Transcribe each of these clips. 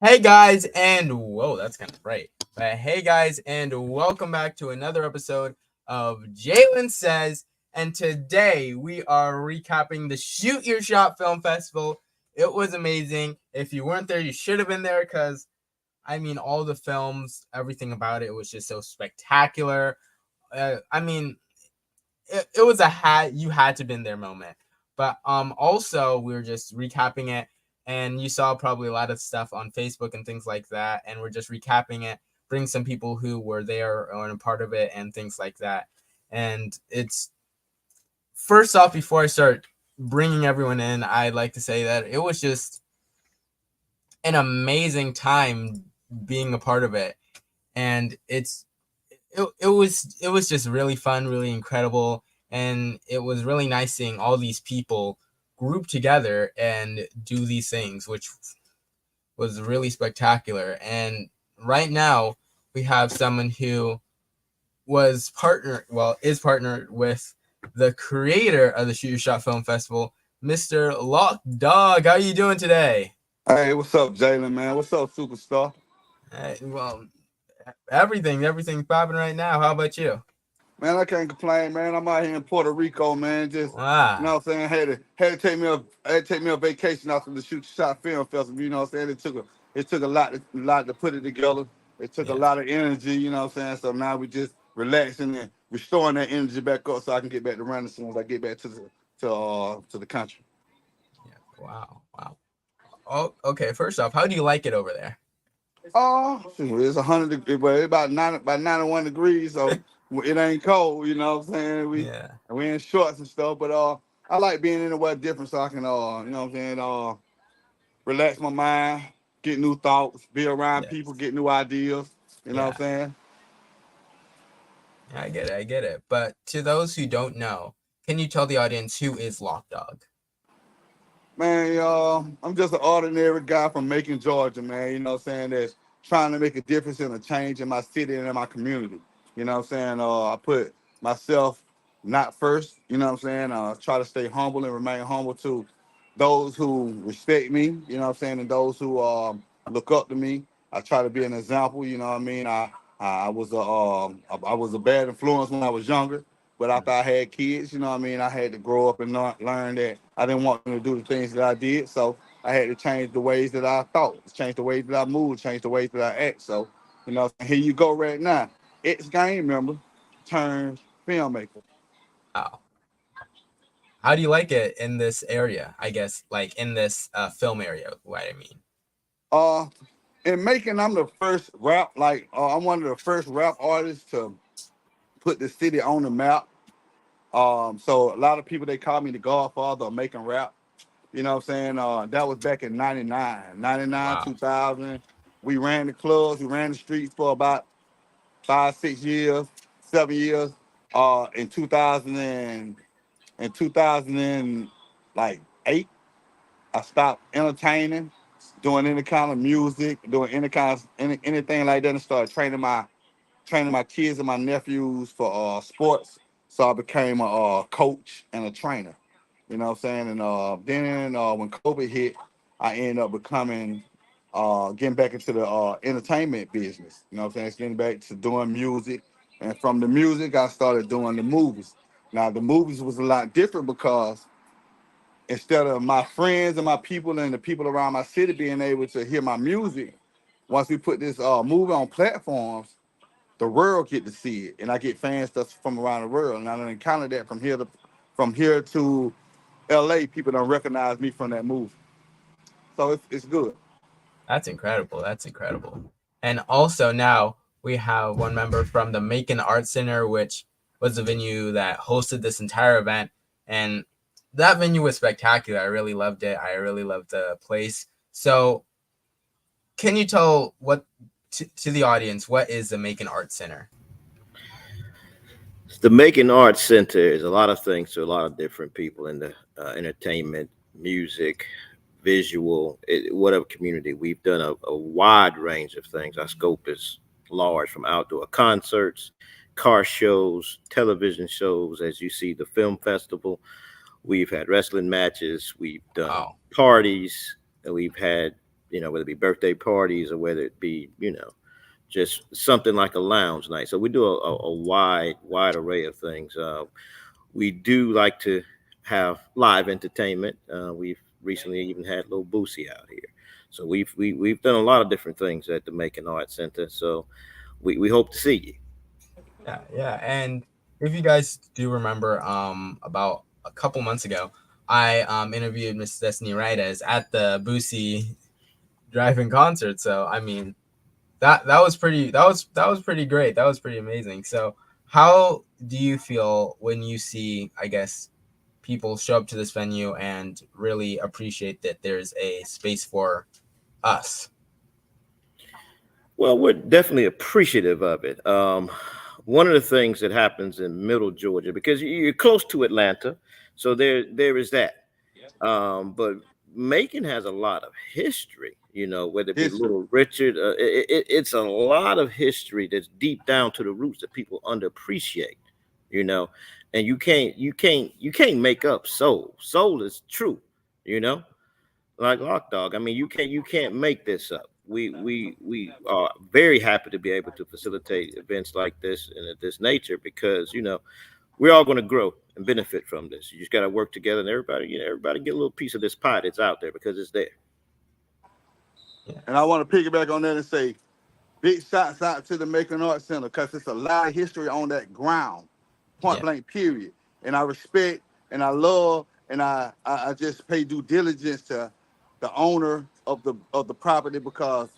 Hey guys, and whoa, that's kind of bright. But hey guys, and welcome back to another episode of Jalen Says. And today we are recapping the Shoot Your Shot Film Festival. It was amazing. If you weren't there, you should have been there because all the films, everything about it was just so spectacular. It was you had to been there moment. But also we were just recapping it, and you saw probably a lot of stuff on Facebook and things like that, and we're just recapping it, bring some people who were there or a part of it and things like that. And it's first off, before I start bringing everyone in, I'd like to say that it was just an amazing time being a part of it, and it was just really fun, really incredible, and it was really nice seeing all these people group together and do these things, which was really spectacular. And right now we have someone who is partnered with the creator of the Shoot Your Shot Film Festival, Mr. Lock Dog. How are you doing today? Hey, what's up, Jalen, man? What's up, superstar? Well, everything's popping right now. How about you? Man, I can't complain, man. I'm out here in Puerto Rico, man. Just you know Ah, what I'm saying, had to take me a vacation out to the Shoot Shot Film Festival. You know what I'm saying? It took a lot to put it together. It took a yeah. lot of energy, you know what I'm saying? So now we just relaxing and restoring that energy back up so I can get back to running as soon as I get back to the country. Yeah. Wow. Wow. Oh, okay. First off, how do you like it over there? Oh, shoot, it's 100 degrees, but it's about 91 degrees, so it ain't cold. You know what I'm saying? Yeah. We in shorts and stuff, but I like being anywhere different so I can you know what I'm saying, relax my mind, get new thoughts, be around people, Yes. get new ideas. You know what Yeah. I'm saying? I get it. I get it. But to those who don't know, can you tell the audience who is Lock Dog? Man, I'm just an ordinary guy from Macon, Georgia, man. You know what I'm saying? That's trying to make a difference and a change in my city and in my community. You know what I'm saying? I put myself not first, you know what I'm saying? Try to stay humble and remain humble to those who respect me, you know what I'm saying, and those who look up to me. I try to be an example, you know what I mean? I was a bad influence when I was younger. But after I had kids, you know what I mean, I had to grow up and learn that I didn't want them to do the things that I did. So I had to change the ways that I thought, change the ways that I moved, change the ways that I act. So, you know, here you go right now. Ex-gang member turned filmmaker. Wow. How do you like it in this area? I guess like in this film area. What I mean. Uh, in Macon, I'm the first I'm one of the first rap artists to put the city on the map. So a lot of people, they call me the Godfather of Macon rap. You know what I'm saying? That was back in 99, Wow. 2000. We ran the clubs, we ran the streets for about 5, 6 years, 7 years. In 2000 in 2000 and like 8, I stopped entertaining, doing any kind of music, doing anything like that, and started training my kids and my nephews for sports. So I became a coach and a trainer. You know what I'm saying? And then when COVID hit, I ended up getting back into the entertainment business. You know what I'm saying? Getting back to doing music. And from the music, I started doing the movies. Now, the movies was a lot different because instead of my friends and my people and the people around my city being able to hear my music, once we put this movie on platforms, the world get to see it, and I get fans that's from around the world, and I done encountered that from here to L.A. People don't recognize me from that movie, so it's good. That's incredible. That's incredible. And also now we have one member from the Macon Arts Center, which was the venue that hosted this entire event. And that venue was spectacular. I really loved it. I really loved the place. So can you tell to the audience what is the Macon Arts Center? The Macon Arts Center is a lot of things to a lot of different people in the entertainment, music, visual, whatever community. We've done a wide range of things. Our scope is large, from outdoor concerts, car shows, television shows. As you see, the film festival. We've had wrestling matches. We've done Wow. parties. And we've had whether it be birthday parties or whether it be, just something like a lounge night. So we do a wide array of things. We do like to have live entertainment. We've recently even had little Boosie out here. So we've done a lot of different things at the Macon Arts Center. So we hope to see you. Yeah, yeah. And if you guys do remember, about a couple months ago, I interviewed Miss Destiny Reyes at the Boosie drive-in concert. So I mean, that was pretty that was pretty great. That was pretty amazing. So how do you feel when you see, I guess, people show up to this venue and really appreciate that there's a space for us? Well, we're definitely appreciative of it. One of the things that happens in Middle Georgia, because you're close to Atlanta, so there is that. But Macon has a lot of history, whether it be History. Little Richard. It's a lot of history that's deep down to the roots that people underappreciate, you know. And you can't make up soul. Soul is true, you know, like Lock Dog. I mean, you can't make this up. We are very happy to be able to facilitate events like this and of this nature because we're all going to grow and benefit from this. You just got to work together, and everybody get a little piece of this pie that's out there because it's there. And I want to piggyback on that and say, big shots out to the Macon Arts Center because it's a lot of history on that ground, point Yeah, blank, period. And I respect and I love and I just pay due diligence to the owner of the property because,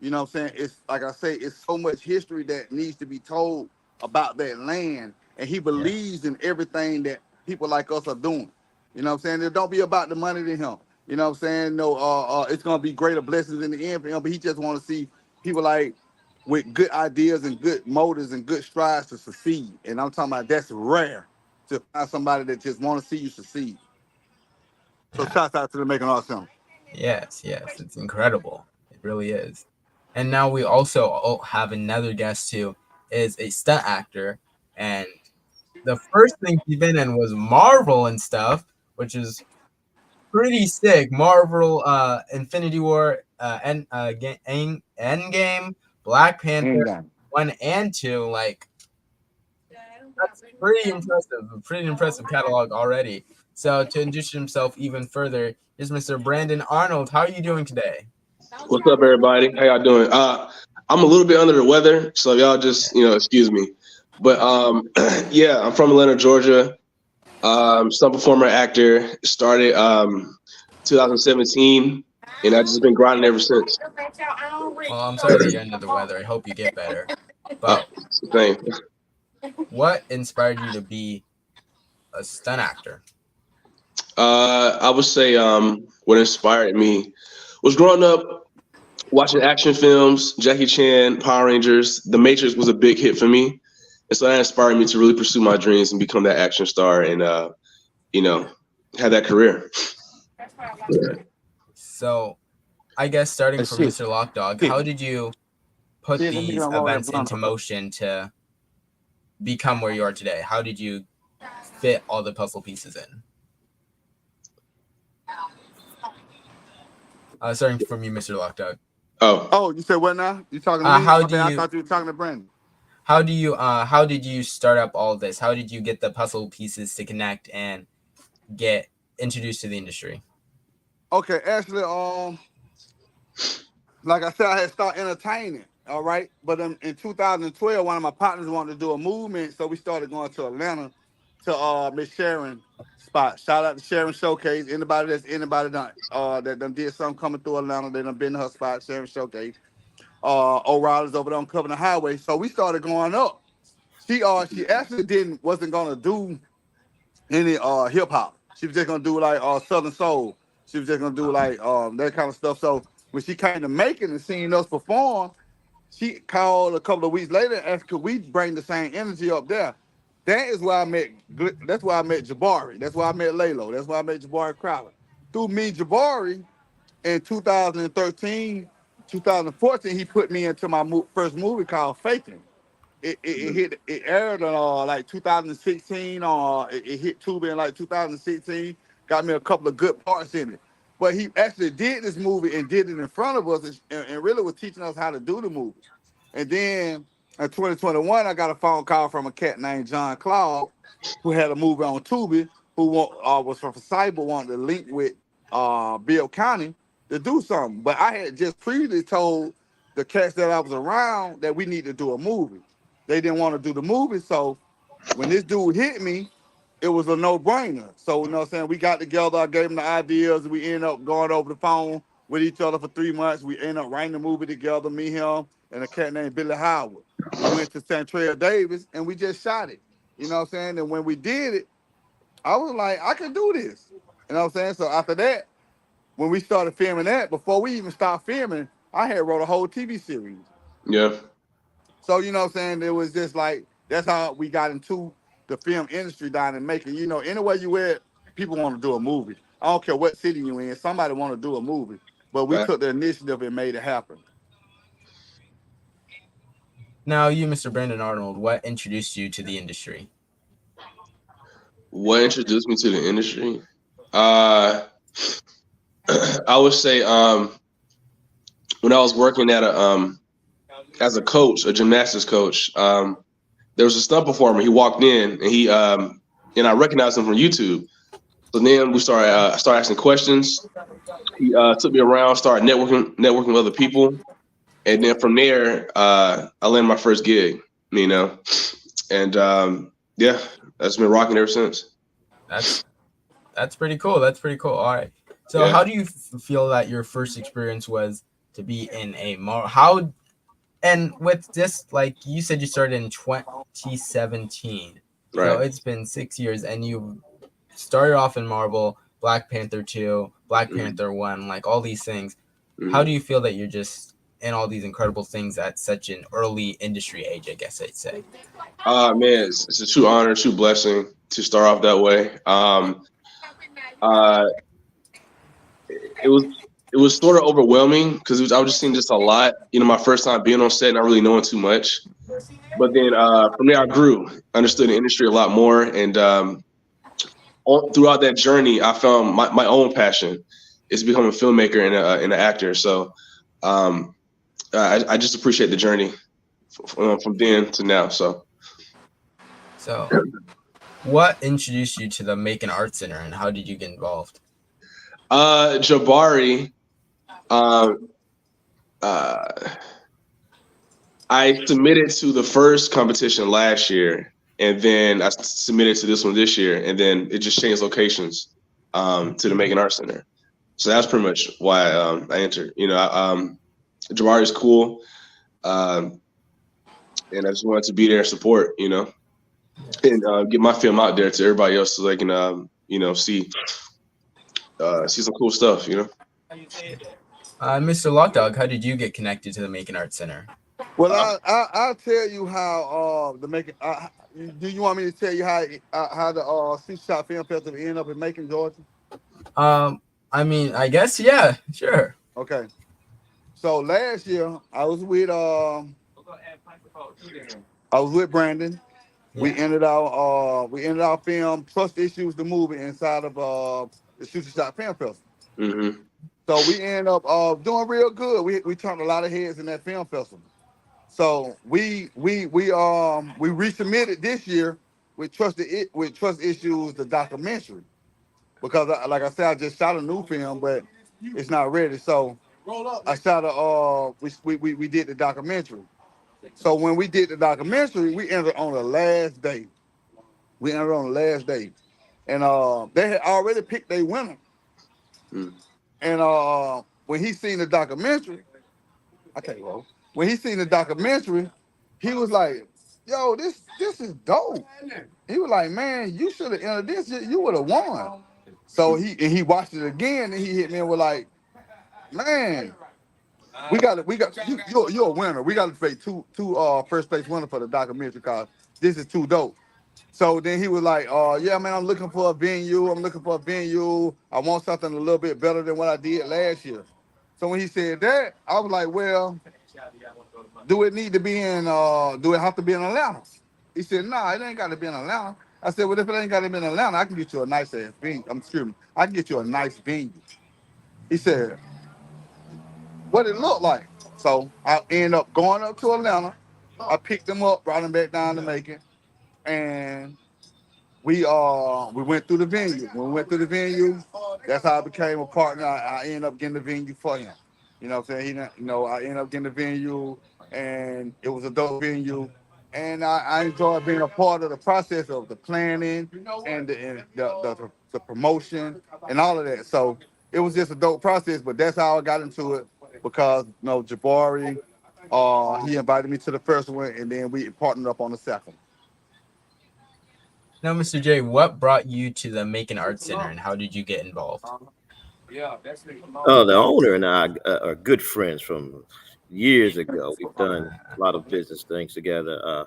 you know what I'm saying, it's like I say, it's so much history that needs to be told about that land. And he yeah, believes in everything that people like us are doing. You know what I'm saying? It don't be about the money to him. You know what I'm saying? No, it's gonna be greater blessings in the end for him, but he just want to see people like with good ideas and good motives and good strides to succeed. And I'm talking about that's rare to find somebody that just want to see you succeed. So yeah. shouts out to the Making Art Center. Yes, yes. It's incredible. It really is. And now we also have another guest who is a stunt actor, and the first thing he's been in was Marvel and stuff, which is pretty sick. Marvel, Infinity War, Endgame, Black Panther, Ain't done. 1 and 2. Like, that's pretty impressive catalog already. So to introduce himself even further, is Mr. Brandon Arnold. How are you doing today? What's up, everybody? How y'all doing? I'm a little bit under the weather, so y'all just excuse me. But yeah, I'm from Atlanta, Georgia. Stunt performer, actor. Started 2017, and I've just been grinding ever since. Well, I'm sorry that you're under the weather. I hope you get better. But It's the thing. what inspired you to be a stunt actor? I would say what inspired me was growing up watching action films, Jackie Chan, Power Rangers. The Matrix was a big hit for me, and so that inspired me to really pursue my dreams and become that action star and you know have that career. So, I guess starting Hey, from shit. Mr. Lockdog, Shit. how did you put Shit, let me get these on roll that events blunt into up. motion to become where you are today? How did you fit all the puzzle pieces in? Starting from you, Mr. Lockdog. Oh, Oh, you said what now? You talking to me? How My do bad. I you thought you were talking to Brandon. how did you start up all this? How did you get the puzzle pieces to connect and get introduced to the industry? Okay, actually, like I said, I had started entertaining. All right, but in 2012, one of my partners wanted to do a movement, so we started going to Atlanta to Miss Sharon spot. Shout out to Sharon Showcase. Anybody done that done did something coming through Atlanta, they done been to her spot, Sharon Showcase. O'Reilly's over there on Covenant Highway. So we started going up. She actually wasn't gonna do any hip hop. She was just gonna do like Southern Soul. She was just gonna do like that kind of stuff. So when she came to Macon and seeing us perform, she called a couple of weeks later and asked could we bring the same energy up there. That is where I met. That's where I met Jabari. That's where I met Lalo. That's where I met Jabari Crowder. Through me, Jabari, in 2013, 2014, he put me into my first movie called Faking. It aired in like 2016. It hit Tubi in like 2016. Got me a couple of good parts in it. But he actually did this movie and did it in front of us and really was teaching us how to do the movie. And then in 2021, I got a phone call from a cat named John Claude, who had a movie on Tubi, who was from Cyber, wanted to link with Bill County to do something. But I had just previously told the cats that I was around that we need to do a movie. They didn't want to do the movie, so when this dude hit me, it was a no-brainer. So, you know what I'm saying? We got together, I gave him the ideas, we ended up going over the phone with each other for 3 months. We ended up writing the movie together, me, him, and a cat named Billy Howard. We went to Santrell Davis and we just shot it. You know what I'm saying? And when we did it, I was like, I can do this. You know what I'm saying? So after that, when we started filming that, before we even started filming, I had wrote a whole TV series. Yeah. So, you know what I'm saying? It was just like, that's how we got into the film industry down in Macon. You know, anywhere you at, people want to do a movie. I don't care what city you in, somebody want to do a movie. But we Right. took the initiative and made it happen. Now, you, Mr. Brandon Arnold, what introduced you to the industry? What introduced me to the industry? I would say when I was working at as a coach, a gymnastics coach, there was a stunt performer. He walked in and and I recognized him from YouTube. So then we started asking questions. He took me around, started networking with other people, and then from there, I landed my first gig. You know, and yeah, that's been rocking ever since. That's pretty cool. That's pretty cool. All right. So, Yeah. how do you feel that your first experience was to be in a and with this, like you said, you started in 2017. So Right. it's been 6 years, and you started off in Marvel, Black Panther 2, Black Mhm. Panther 1, like all these things. Mhm. How do you feel that you're just in all these incredible things at such an early industry age, I guess I'd say? Man, it's a true honor, true blessing to start off that way. Uh, it was it was sort of overwhelming because I was just seeing just a lot. You know, my first time being on set, not really knowing too much. But then from there, I grew, understood the industry a lot more, and throughout that journey, I found my own passion is becoming a filmmaker and an actor. So I just appreciate the journey from then to now. So What introduced you to the Macon Art Center, and how did you get involved? Jabari, um, uh, I submitted to the first competition last year, and then I submitted to this one this year, and then it just changed locations to the Macon Art Center. So that's pretty much why I entered. You know, Jabari is cool, and I just wanted to be there and support. You know, and get my film out there to everybody else so they can you know see some cool stuff. You know. Mr. Lockdog, how did you get connected to the Macon Art Center? Well, I'll tell you how the Macon. Do you want me to tell you how the Six Shot Film Festival ended up in Macon, Georgia? I mean, I guess, yeah, sure. Okay. So last year I was with Brandon. We Yeah. ended our film Trust Issues, the movie, inside of the Shooter Shot Film Festival. Mm-hmm. So we ended up doing real good. We turned a lot of heads in that film festival. So we resubmitted this year with Trust Issues, the documentary, because like I said, I just shot a new film, but it's not ready. So I shot we did the documentary. So when we did the documentary, we entered on the last day. And they had already picked their winner. Mm. And when he seen the documentary, I tell you what, when he seen the documentary, he was like, "Yo, this is dope." He was like, "Man, you should have entered this. You would have won." So he watched it again, and he hit me and was like, "Man, you're a winner. We got to pay two first place winner for the documentary because this is too dope." So then he was like, yeah, man, I'm looking for a venue. I want something a little bit better than what I did last year. So when he said that, I was like, well, do it have to be in Atlanta? He said, nah, it ain't got to be in Atlanta. I said, well, if it ain't got to be in Atlanta, I can get you a nice ass venue. I can get you a nice venue. He said, what it looked like. So I ended up going up to Atlanta. I picked him up, brought him back down to Macon, and we went through the venue. When we went through the venue, that's how I became a partner. I ended up getting the venue for him. You know what I'm saying? I ended up getting the venue, and it was a dope venue. And I enjoyed being a part of the process of the planning and the promotion and all of that. So it was just a dope process, but that's how I got into it because Jabari, he invited me to the first one, and then we partnered up on the second. Now, Mr. J, what brought you to the Macon Arts Center, and how did you get involved? Oh, the owner and I are good friends from years ago. We've done a lot of business things together.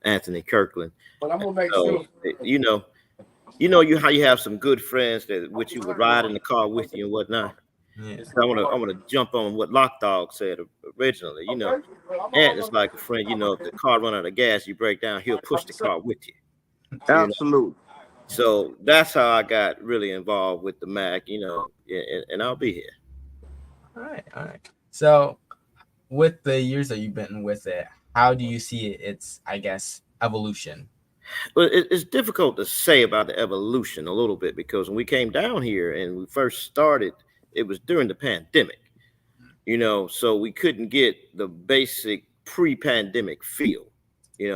Anthony Kirkland. So you how you have some good friends that which you would ride in the car with you and whatnot. Yeah. So I wanna jump on what Lock Dog said originally. Ant is like a friend. If the car run out of gas, you break down, he'll push the car with you. Absolutely. So that's how I got really involved with the Mac. And I'll be here. All right, all right. So, with the years that you've been with it, how do you see its, I guess, evolution? But it's difficult to say about the evolution a little bit because when we came down here and we first started, it was during the pandemic, so we couldn't get the basic pre-pandemic feel,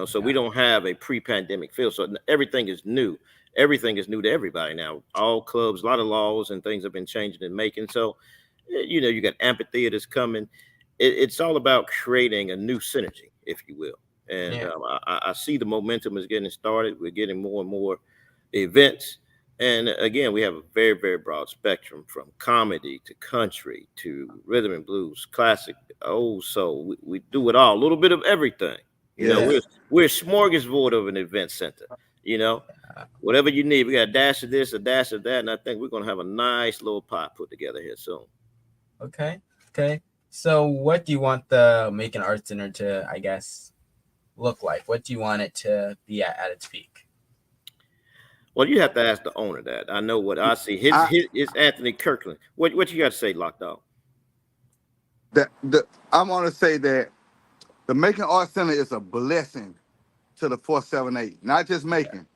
so we don't have a pre-pandemic feel. So everything is new. Everything is new to everybody now. All clubs, a lot of laws and things have been changing and making. So, you got amphitheaters coming. It's all about creating a new synergy, if you will. And Yeah. I see the momentum is getting started. We're getting more and more events. And again, we have a very, very broad spectrum from comedy to country to rhythm and blues, classic, old soul. We do it all, a little bit of everything. Yes. We're a smorgasbord of an event center. Whatever you need, we got a dash of this, a dash of that. And I think we're going to have a nice little pot put together here soon. Okay. So, what do you want the Macon Arts Center to, I guess, look like? What do you want it to be at its peak? Well, you have to ask the owner that. I know what I see. His Anthony Kirkland. What you got to say, Lockdog? I'm going to say that the Macon Arts Center is a blessing to the 478, not just Macon,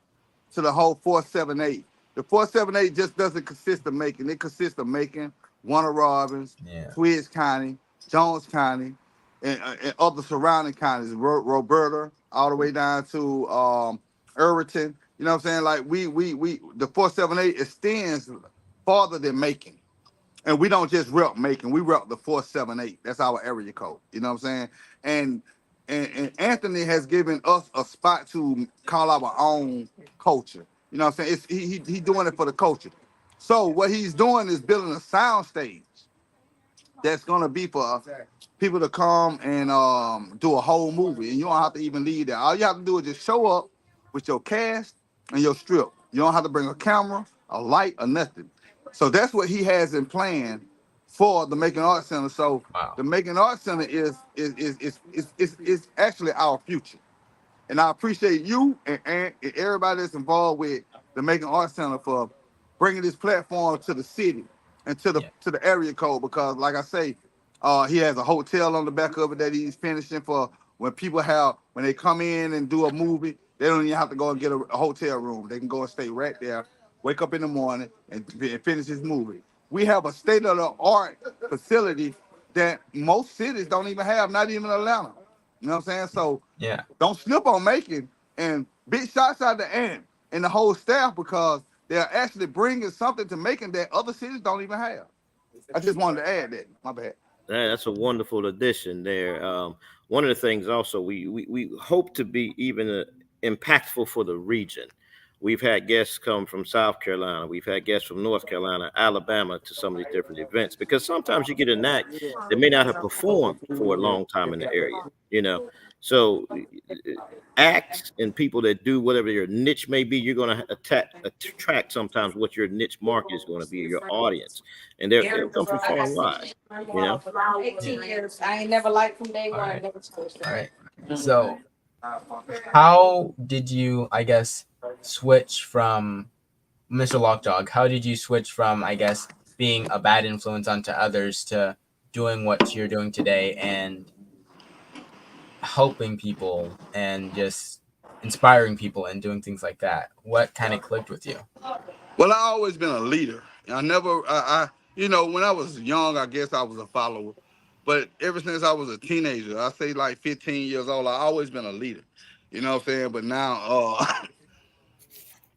to the whole 478. The 478 just doesn't consist of Macon. It consists of Macon, Warner Robins, Twiggs County, Jones County, and other surrounding counties, Roberta, all the way down to Irvington. You know what I'm saying? Like the 478 extends farther than Macon. And we don't just rep Macon, we rep the 478. That's our area code. You know what I'm saying? And Anthony has given us a spot to call our own culture. You know what I'm saying? He's doing it for the culture. So what he's doing is building a sound stage that's gonna be for people to come and do a whole movie. And you don't have to even leave there. All you have to do is just show up with your cast and your strip. You don't have to bring a camera, a light, or nothing. So that's what he has in plan for the Macon Arts Center. So the Macon Arts Center is actually our future. And I appreciate you and everybody that's involved with the Macon Arts Center for bringing this platform to the city and to the area code, because like I say, he has a hotel on the back of it that he's finishing for when they come in and do a movie, they don't even have to go and get a hotel room. They can go and stay right there, wake up in the morning and finish his movie. We have a state-of-the-art facility that most cities don't even have, not even Atlanta. You know what I'm saying? So don't slip on Macon, and big shots out to Ant and the whole staff, because they're actually bringing something to Macon that other cities don't even have. I just wanted to add that. My bad. Yeah, that's a wonderful addition there. One of the things also we hope to be even impactful for the region. We've had guests come from South Carolina. We've had guests from North Carolina, Alabama to some of these different events, because sometimes you get an act that may not have performed for a long time in the area, So acts and people that do whatever your niche may be, you're going to attract sometimes what your niche market is going to be, your audience. And they'll come from far and wide, 18 years. I ain't never liked from day one. All right. So how did you, I guess, switch from Mr. Lockdog? How did you switch from, I guess, being a bad influence onto others to doing what you're doing today and helping people and just inspiring people and doing things like that? What kind of clicked with you? Well, I always been a leader. I never, you know, when I was young, I guess I was a follower. But ever since I was a teenager, I say like 15 years old, I always been a leader. You know what I'm saying? But now,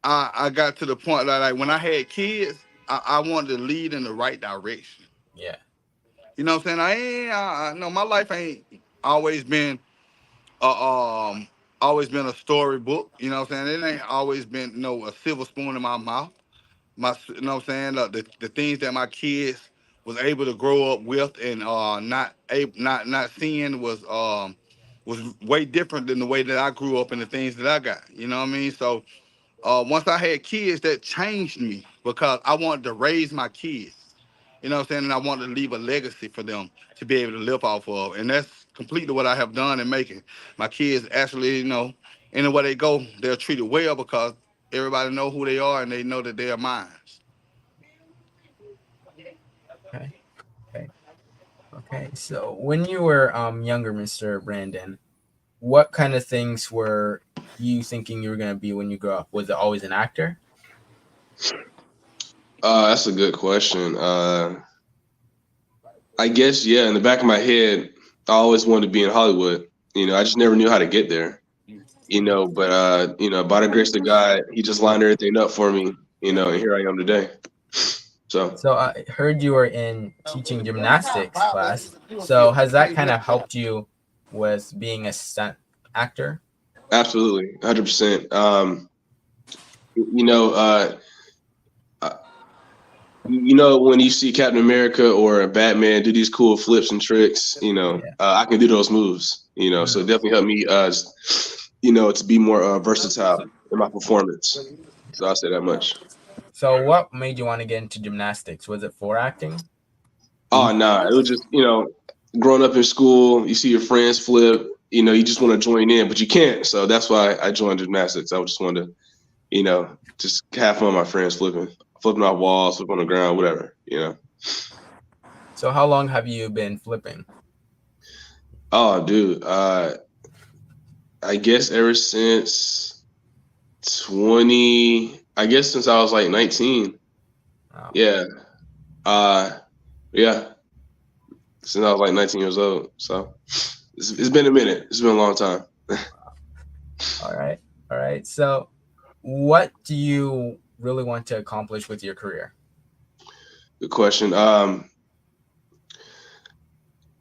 I got to the point that like when I had kids, I wanted to lead in the right direction. Yeah. You know what I'm saying? No, my life ain't always been, uh, um, always been a storybook. You know what I'm saying? It ain't always been, a silver spoon in my mouth. You know what I'm saying, the things that my kids was able to grow up with and not seeing was way different than the way that I grew up and the things that I got. You know what I mean? So once I had kids, that changed me because I wanted to raise my kids. You know what I'm saying? And I wanted to leave a legacy for them to be able to live off of. And that's completely what I have done in making. My kids actually, anywhere they go, they're treated well because everybody know who they are and they know that they are mine. Okay. Okay. Okay. So when you were younger, Mr. Brandon, what kind of things were you thinking you were gonna be when you grow up? Was it always an actor? That's a good question. I guess yeah. In the back of my head, I always wanted to be in Hollywood. I just never knew how to get there. But by the grace of God, He just lined everything up for me. And here I am today. So So I heard you were in teaching gymnastics class. So has that kind of helped you with being a stunt actor? absolutely, 100%. You know, uh, uh, when you see Captain America or Batman do these cool flips and tricks, Yeah. I can do those moves. So it Mm. definitely helped me, to be more versatile in my performance. So I'll say that much. So what made you want to get into gymnastics? Was it for acting? Oh, nah, it was just, growing up in school, you see your friends flip, you just want to join in, but you can't. So that's why I joined gymnastics. I just wanted to, just have fun with my friends flipping off walls, flipping on the ground, whatever. So how long have you been flipping? Oh, dude, I guess ever since I guess since I was like 19. Wow. Yeah. Uh, yeah, since I was like 19 years old. So it's been a minute. It's been a long time. All right. All right. So what do you really want to accomplish with your career? Good question.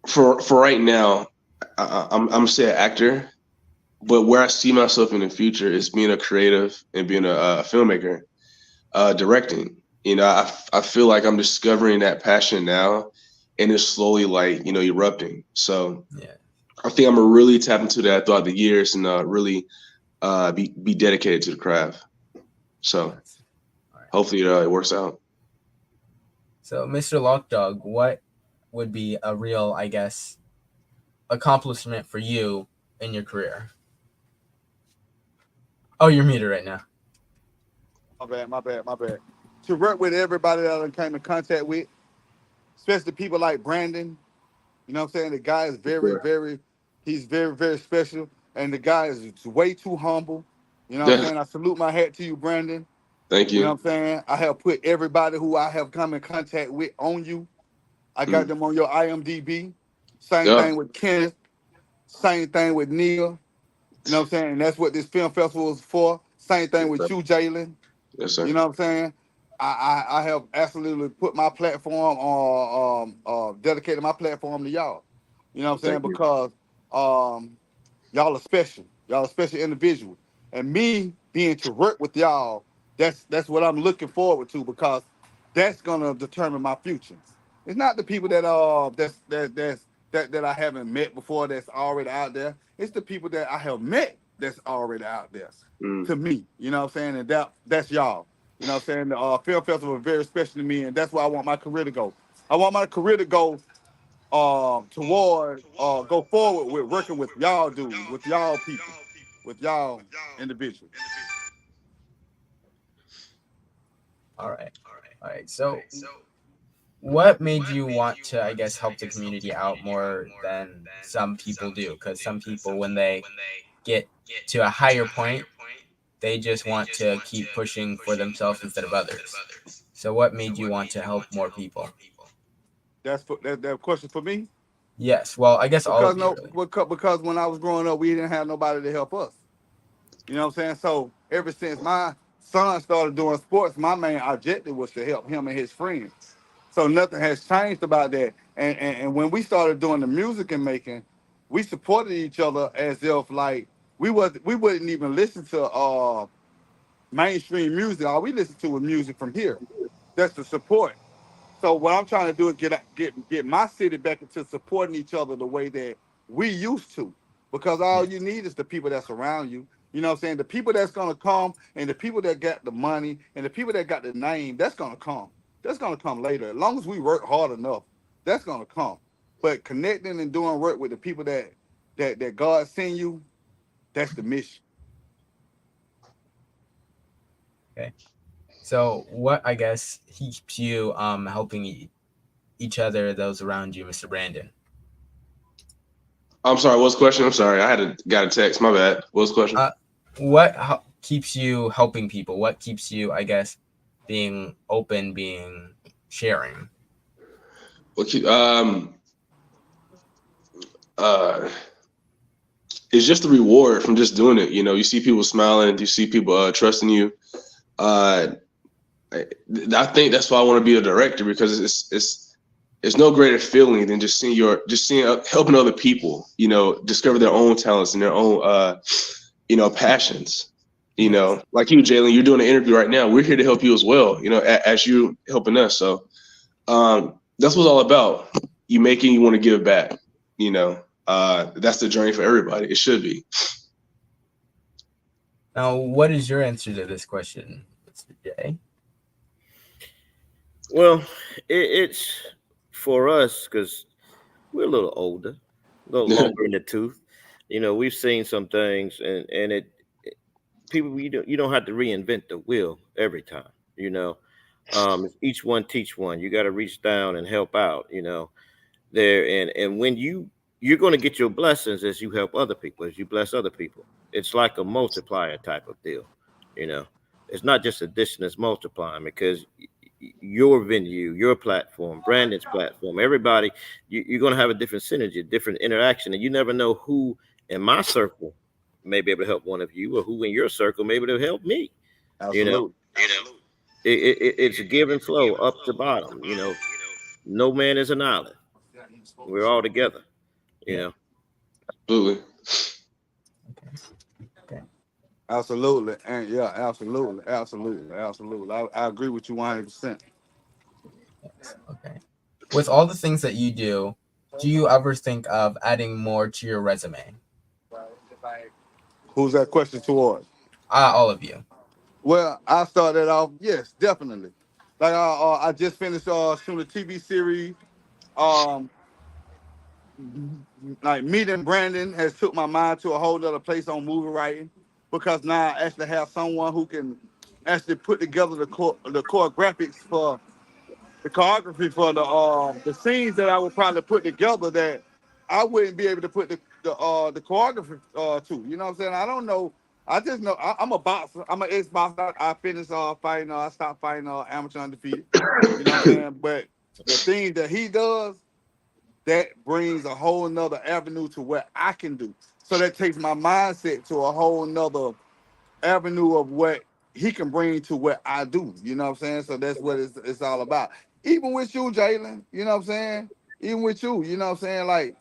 For right now, I'm say an actor, but where I see myself in the future is being a creative and being a filmmaker, directing. I feel like I'm discovering that passion now, and it's slowly like erupting. So Yeah. I think I'm gonna really tap into that throughout the years and really be dedicated to the craft. So That's, all right. hopefully it works out. So Mr. Lockdog, what would be a real, I guess, accomplishment for you in your career? Oh, you're muted right now. My bad. To work with everybody that I came in contact with, especially people like Brandon. You know what I'm saying? The guy is he's very, very special. And the guy is way too humble. You know what I'm Yeah, saying? I salute my hat to you, Brandon. thank You know you. what I'm saying? I have put everybody who I have come in contact with on you. I got Mm. them on your IMDb. Same Yeah, thing with Kenneth. Same thing with Neil. You know what I'm saying? And that's what this film festival is for. Same thing yes, with sir. you, Jalen. Yes, sir. You know what I'm saying? I have absolutely put my platform on dedicated my platform to y'all. You know what I'm saying? Thank you. Because um y'all are special. Y'all are special individuals. And me being to work with y'all, that's what I'm looking forward to because that's gonna determine my future. It's not the people that I haven't met before that's already out there. It's the people that I have met that's already out there Mm. to me. You know what I'm saying? And that's y'all. You know what I'm saying? The film festival is very special to me, and that's where I want my career to go. I want my career to go toward go forward with working with y'all dudes, with y'all people, with y'all individuals. All right. All right. So what made you want to, I guess, help the community out more than some people do? Because some people, when they get to a higher point, they just want to keep pushing for themselves instead of others. So, what made you want to help more people? That's for that question for me. Yes, well, I guess all Because of you no, really. because when I was growing up, we didn't have nobody to help us. You know what I'm saying? So ever since my son started doing sports, my main objective was to help him and his friends. So nothing has changed about that. And when we started doing the music and making, we supported each other as if like we wouldn't even listen to mainstream music. All we listen to was music from here. That's the support. So what I'm trying to do is get my city back into supporting each other the way that we used to. Because all Yes. you need is the people that's around you. You know what I'm saying? The people that's gonna come and the people that got the money and the people that got the name, that's gonna come. That's gonna come later. As long as we work hard enough, that's gonna come. But connecting and doing work with the people that God send you, that's the mission. Okay. So, what, I guess, keeps you helping each other, those around you, Mr. Brandon? I'm sorry. What's the question? I'm sorry. Got a text. My bad. What's the question? What keeps you helping people? What keeps you, I guess, being open, being sharing? Okay. Uh, it's just the reward from just doing it. You know, you see people smiling, you see people trusting you. Uh, I think that's why I want to be a director because it's no greater feeling than just seeing helping other people, you know, discover their own talents and their own passions. You Yes. know, like you, Jalen, you're doing an interview right now. We're here to help you as well. You know, as you helping us. So that's what it's all about. You making you want to give back. You know, that's the journey for everybody. It should be. Now, what is your answer to this question, Mr. J? Well, it's for us because we're a little older, a little longer in the tooth. We've seen some things, and people, you don't have to reinvent the wheel every time. Each one teach one. You got to reach down and help out. There and when you're going to get your blessings as you help other people, as you bless other people. It's like a multiplier type of deal. You know, it's not just addition; it's multiplying because your venue, your platform, Brandon's platform, everybody, you're going to have a different synergy, different interaction, and you never know who in my circle may be able to help one of you, or who in your circle may be able to help me. You know, Absolutely. it's a give and flow up to bottom. No man is an island. We're all together. You Yeah. know. Absolutely. Okay. Absolutely. And yeah, absolutely. Absolutely. Absolutely. I agree with you 100%. Yes. Okay. With all the things that you do you ever think of adding more to your resume? Who's that question towards? All of you. Well, I started off, yes, definitely. Like I just finished shooting a TV series. Um, like meeting Brandon has took my mind to a whole other place on movie writing because now I actually have someone who can actually put together the choreographics for the choreography for the scenes that I would probably put together that I wouldn't be able to put the choreography to. You know what I'm saying? I don't know. I just know I'm a boxer. I'm an ex-boxer. I finished fighting. I stopped fighting amateur undefeated. You know what I'm saying? But the things that he does, that brings a whole nother avenue to what I can do. So that takes my mindset to a whole nother avenue of what he can bring to what I do. You know what I'm saying? So that's what it's all about. Even with you, Jalen, you know what I'm saying? Even with you, you know what I'm saying? Like,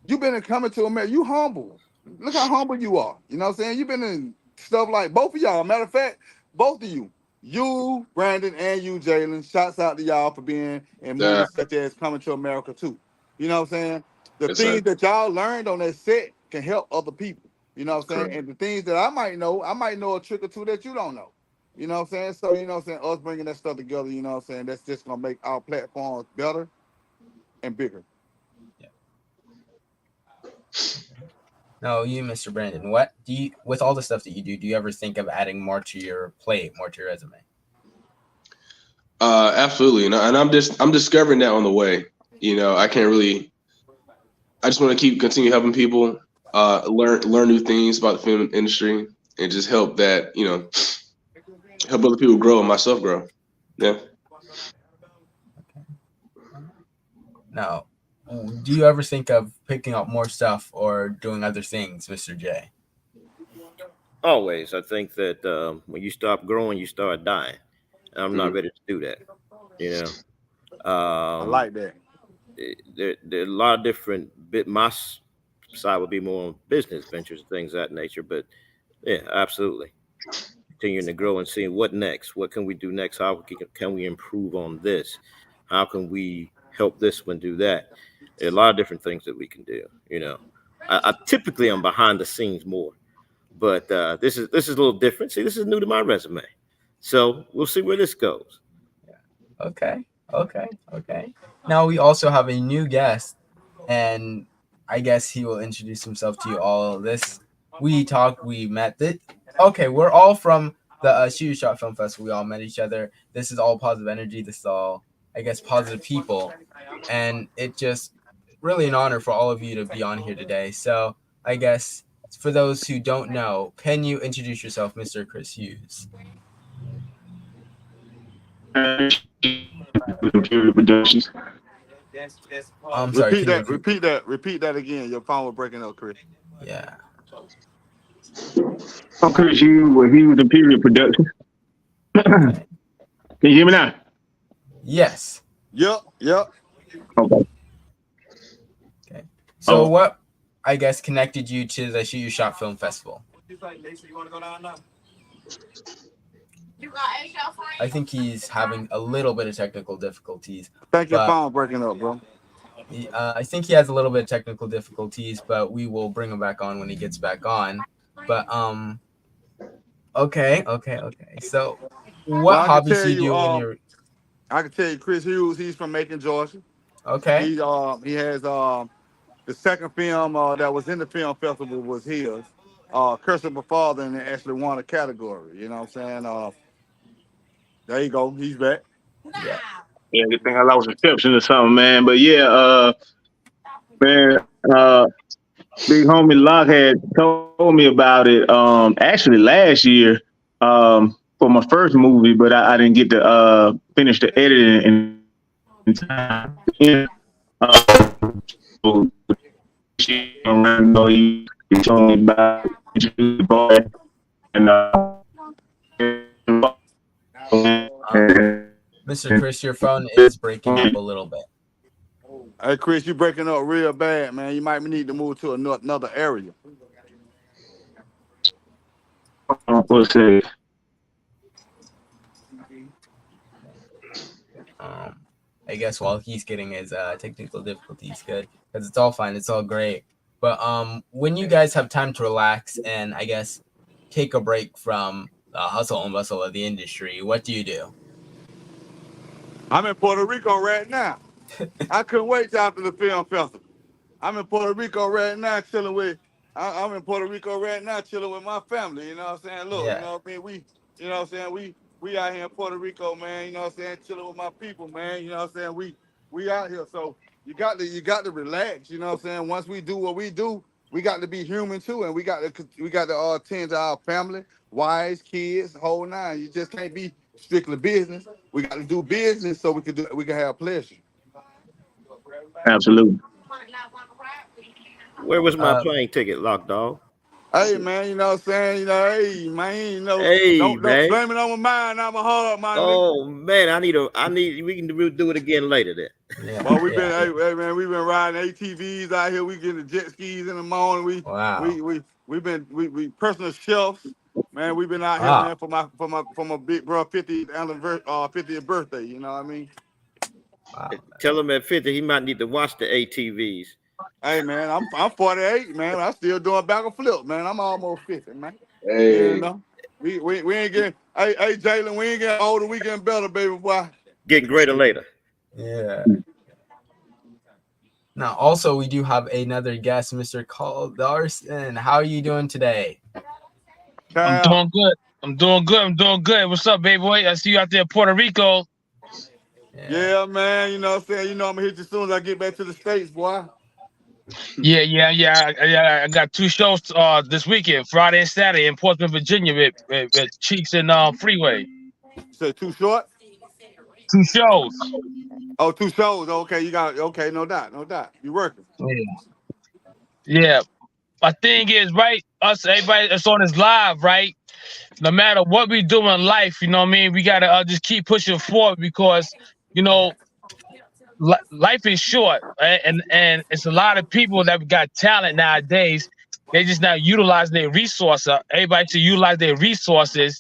you've been in coming to America, you humble. Look how humble you are. You know what I'm saying? You've been in stuff like both of y'all. Matter of fact, both of you. You, Brandon, and you, Jalen. Shouts out to y'all for being in Uh, movies such as Coming to America too. You know what I'm saying? The yes, sir. things that y'all learned on that set can help other people. You know what I'm saying? Correct. And the things that I might know a trick or two that you don't know. You know what I'm saying? So, you know what I'm saying? Us bringing that stuff together, you know what I'm saying? That's just going to make our platforms better and bigger. Yeah. Okay. Now, you, Mr. Brandon, what do you, with all the stuff that you do you ever think of adding more to your plate, more to your resume? Absolutely, and I'm discovering that on the way. I can't really. I just want to continue helping people learn new things about the film industry and just help help other people grow and myself grow. Yeah. Now, do you ever think of picking up more stuff or doing other things, Mr. J? Always, I think that when you stop growing, you start dying. And I'm not ready to do that. You know, I like that. there are a lot of different bit. Side would be more on business ventures, things of that nature. But yeah, absolutely, continuing to grow and seeing what next. What can we do next? How can we improve on this? How can we help this one do that? There are a lot of different things that we can do. I typically am behind the scenes more, but this is a little different. See, this is new to my resume, so we'll see where this goes. Okay. Now we also have a new guest, and I guess he will introduce himself to you all. We met. Okay, we're all from the Shoe Shot Film Festival. We all met each other. This is all positive energy. This is all, I guess, positive people, and it just really an honor for all of you to be on here today. So I guess for those who don't know, can you introduce yourself, Mr. Chris Hughes? Productions. I'm sorry. Repeat that again. Your phone was breaking up, Chris. Yeah. I'm Chris Hughes with Hughes Imperial Productions. Can you hear me now? Yep. Yes. Okay. So what, I guess, connected you to the Shoot Your Shot Film Festival? I think he's having a little bit of technical difficulties. I think your phone breaking up, bro. I think he has a little bit of technical difficulties, but we will bring him back on when he gets back on. But okay. So what hobbies do you do in your? I can tell you, Chris Hughes. He's from Macon, Georgia. Okay. He has the second film that was in the film festival was his. Curse of My Father, and it actually won a category. You know what I'm saying? There you go. He's back. Yeah, good thing I lost reception or something, man. But yeah, man, big homie Locke had told me about it actually last year for my first movie, but I didn't get to finish the editing in time. So, he told me about it, and Mr. Chris, your phone is breaking up a little bit. Hey, Chris, you breaking up real bad, man. You might need to move to another area. What's that? I guess while he's getting his technical difficulties good, because it's all fine, it's all great. But when you guys have time to relax and I guess take a break from the hustle and bustle of the industry, what do you do? I'm in Puerto Rico right now. I couldn't wait till after the film festival. I'm in Puerto Rico right now chilling with. I'm in Puerto Rico right now chilling with my family. You know what I'm saying? Look, Yeah. you know what I mean? You know what I'm saying? We out here in Puerto Rico, man. You know what I'm saying? Chilling with my people, man. You know what I'm saying? We out here, so you got to relax. You know what I'm saying? Once we do what we do, we got to be human too, and we got to tend to our family, wives, kids, whole nine. You just can't be strictly business. We got to do business so we can have pleasure. Absolutely. Where was my plane ticket, Lock Dog? Hey man, you know what I'm saying? You know, hey man, you know, Hey, don't man. blame it on my mind. I'm a hard man. Oh man, we can do it again later then. Yeah. Well, we've been riding ATVs out here. We getting the jet skis in the morning. We've been personal chefs. Man, we've been out here, man, for my big bro 50th anniversary, 50th birthday. You know what I mean? Wow. Tell him at 50 he might need to watch the ATVs. Hey man, I'm 48, man. I'm still doing back and flip, man. I'm almost 50, man. Hey. You know, we ain't getting. Hey Jalen, we ain't getting older. We getting better, baby boy. Getting greater later. Yeah. Now, also, we do have another guest, Mr. Carl Darson. How are you doing today? I'm doing good. What's up, baby boy? I see you out there in Puerto Rico. Yeah, man. You know what I'm saying? You know I'm gonna hit you as soon as I get back to the States, boy. Yeah. I got 2 shows this weekend, Friday and Saturday in Portsmouth, Virginia, with Cheeks and Freeway. You said too short? 2 shows. Oh, 2 shows. Okay, you got okay, no doubt, no doubt. You working. Yeah. Yeah. My thing is, right, us, everybody that's on this live, right? No matter what we do in life, you know what I mean? We gotta just keep pushing forward because, you know, life is short, right? And it's a lot of people that got talent nowadays. They just not utilizing their resources. Everybody should utilize their resources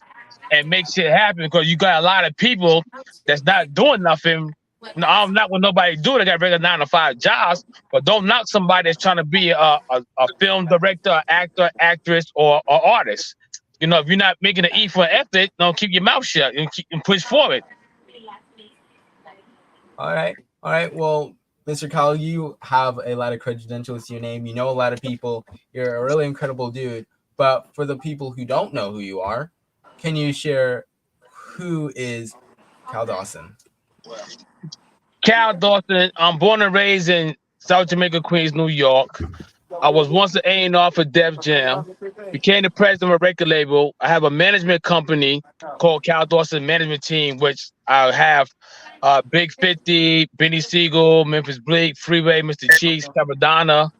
and make shit happen because you got a lot of people that's not doing nothing. No, I'm not what nobody do. They got regular 9 to 5 jobs, but don't knock somebody that's trying to be a film director, actor, actress, or artist. You know, if you're not making an E for an effort, don't keep your mouth shut and push forward. All right. All right. Well, Mr. Kyle, you have a lot of credentials to your name. You know a lot of people. You're a really incredible dude. But for the people who don't know who you are, can you share who is Kyle Dawson? Cal Dawson. I'm born and raised in South Jamaica, Queens, New York. I was once an A&R for Def Jam. Became the president of a record label. I have a management company called Cal Dawson Management Team, which I have Big 50, Benny Siegel, Memphis Bleak, Freeway, Mr. Cheeks, Capadonna.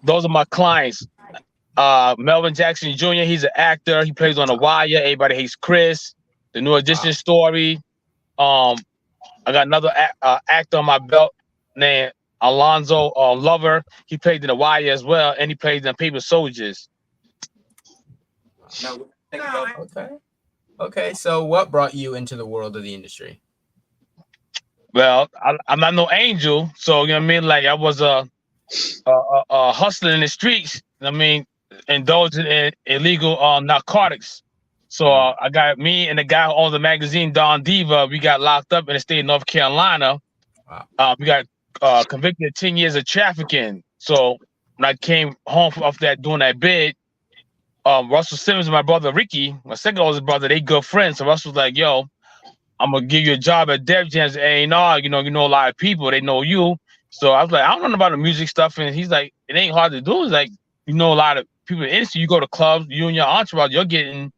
Those are my clients. Melvin Jackson Jr., he's an actor. He plays on The Wire. Everybody Hates Chris. The New Edition Story. I got another actor on my belt named Alonzo Lover. He played in The Wire as well, and he played in Paper Soldiers. Okay. Okay. So, what brought you into the world of the industry? Well, I'm not no angel, so you know what I mean. Like I was a hustler in the streets. I mean, indulging in illegal narcotics. So I got me and the guy who owns the magazine, Don Diva. We got locked up in the state of North Carolina. We got convicted of 10 years of trafficking. So when I came home off that doing that bid, Russell Simmons and my brother Ricky, my second oldest brother, they good friends. So Russell was like, "Yo, I'm gonna give you a job at Def Jam's A&R. You know a lot of people. They know you." So I was like, "I don't know about the music stuff," and he's like, "It ain't hard to do. It's like you know a lot of people in the industry. You go to clubs, you and your entourage, you're getting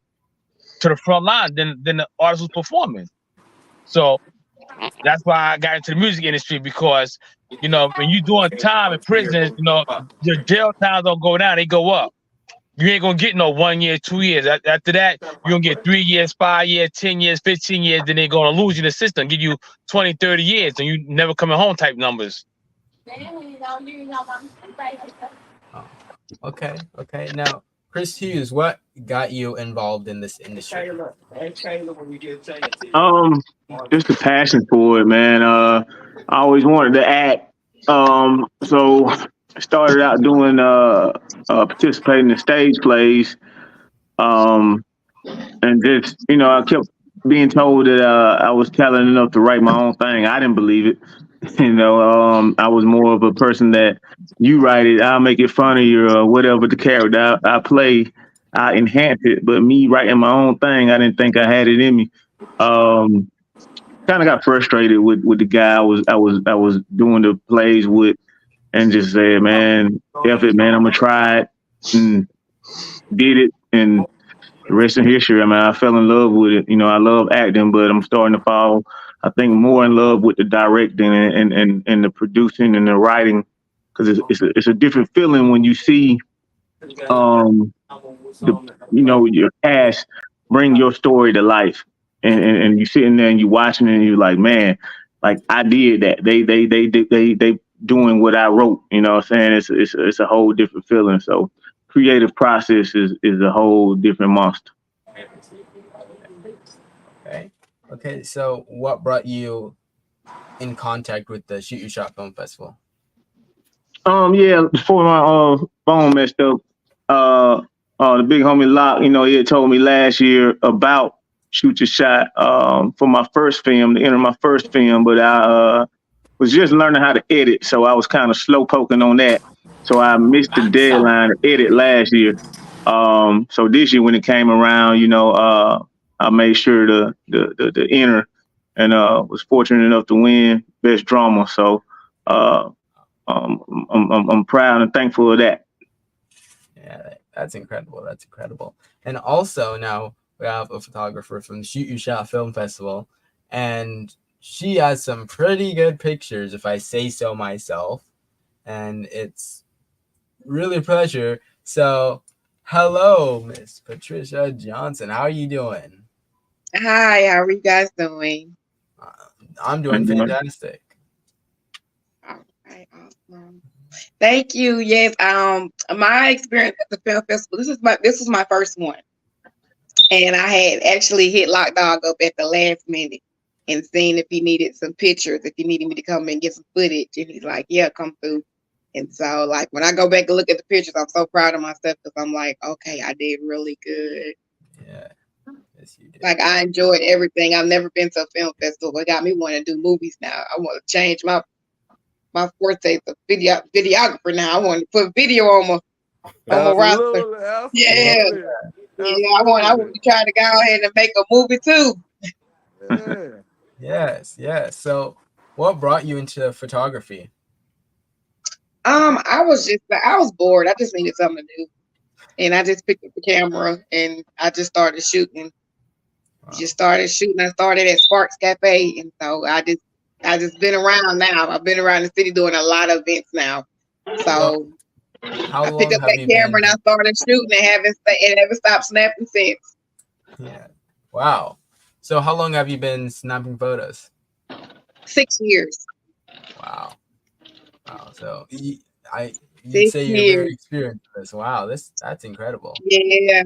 to the front line than the artist was performing." So that's why I got into the music industry because you know when you doing time in prison, you know your jail times don't go down; they go up. You ain't gonna get no 1 year, 2 years. After that, you're gonna get 3 years, 5 years, 10 years, 15 years. Then they're gonna lose you in the system, give you 20, 30 years, and you never coming home type numbers. Okay. Okay. Now, Chris Hughes, what got you involved in this industry? Just a passion for it, man. I always wanted to act. So I started out doing participating in stage plays. And just I kept being told that I was talented enough to write my own thing. I didn't believe it. I was more of a person that you write it, I'll make it funny or whatever the character I play, I enhance it. But me writing my own thing, I didn't think I had it in me. Kind of got frustrated with the guy I was doing the plays with, and just said, man, F it, man, I'm gonna try it, and did it, and the rest of history. I mean, I fell in love with it. I love acting, but I'm starting to fall, I think, more in love with the directing and the producing and the writing, because it's a different feeling when you see your cast bring your story to life, and you sitting there and you watching it and you're like, man, like I did that. They doing what I wrote. You know what I'm saying? It's a whole different feeling. So creative process is a whole different monster. Okay. Okay. So, what brought you in contact with the Shoot Your Shot Film Festival? Yeah, before my phone messed up, the big homie Locke, he had told me last year about Shoot Your Shot for my first film, to enter my first film, but I was just learning how to edit, so I was kind of slow poking on that. So I missed the deadline to edit last year. So this year when it came around, I made sure to enter, and was fortunate enough to win Best Drama. So I'm proud and thankful of that. Yeah, that's incredible. That's incredible. And also now we have a photographer from the Shoot You Shot Film Festival, and she has some pretty good pictures, if I say so myself. And it's really a pleasure. So, hello, Miss Patricia Johnson. How are you doing? Hi, how are you guys doing? Uh, I'm doing fantastic. All right, awesome. Thank you. Yes, my experience at the film festival. This was my first one, and I had actually hit Lock Dog up at the last minute and seen if he needed some pictures, if he needed me to come and get some footage, and he's like, "Yeah, come through." And so, like, when I go back and look at the pictures, I'm so proud of myself because I'm like, okay, I did really good. Yeah. Yes, you did. Like, I enjoyed everything. I've never been to a film festival. It got me wanting to do movies now. I want to change my forte is a videographer now. I want to put video on my roster. Absolutely, Yeah. absolutely, Yeah, I want absolutely. to try to go ahead and make a movie too. Yeah. Yes, yes. So, what brought you into photography? I was bored. I just needed something to do. And I just picked up the camera and I just started shooting. Wow. Just started shooting. I started at Sparks Cafe, and so I just been around now. I've been around the city doing a lot of events now. Well, So how I picked long up have that you camera been? and I started shooting and haven't stopped snapping since. Yeah. Wow. So, how long have you been snapping photos? 6 years. Wow. Wow. So, you'd 6 say you're very years. experienced in this. Wow. That's incredible. Yeah.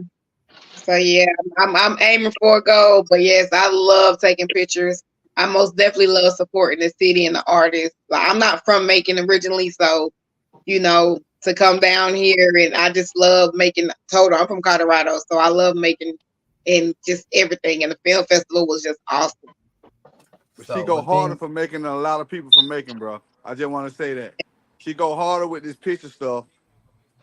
So yeah, I'm aiming for a goal, but yes, I love taking pictures. I most definitely love supporting the city and the artists. Like, I'm not from Macon originally, so to come down here and I just love making. Total, I'm from Colorado, so I love making and just everything. And the film festival was just awesome. But she So, go with harder being, for making than a lot of people from making, bro. I just want to say that she go harder with this picture stuff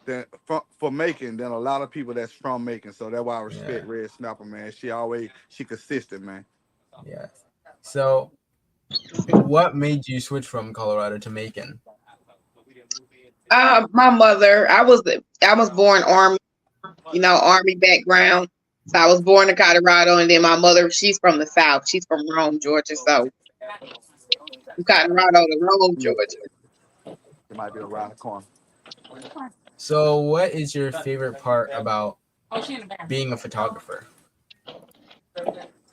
than for making than a lot of people that's from making. So that's why I yeah, respect Red Snapper, man. She consistent, man. yeah. So, what made you switch from Colorado to Macon? My mother, I was born Army, Army background. So I was born in Colorado, and then my mother, she's from the South. She's from Rome, Georgia. So from Colorado to Rome, Georgia. It might be around the corner. So, what is your favorite part about being a photographer?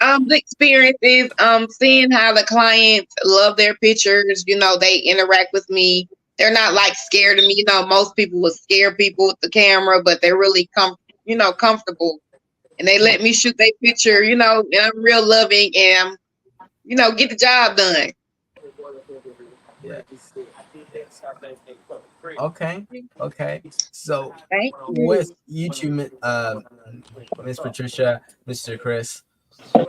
The experiences, seeing how the clients love their pictures, they interact with me. They're not like scared of me. Most people would scare people with the camera, but they're really comfortable. And they let me shoot their picture, and I'm real loving and get the job done. Yes. Yes. Okay. Okay. So, Thank with you. you two, Miss Patricia, Mr. Chris,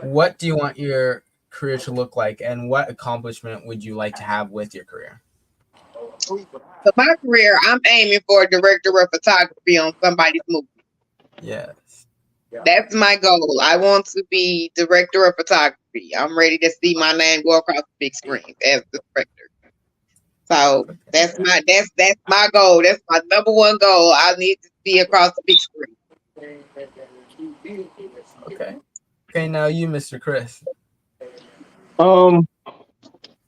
what do you want your career to look like, and what accomplishment would you like to have with your career? So my career, I'm aiming for a director of photography on somebody's movie. Yes. That's my goal. I want to be director of photography. I'm ready to see my name go across the big screen as the director. So that's my goal. That's my number one goal. I need to be across the big screen. Okay. Okay. Now you, Mr. Chris. Um,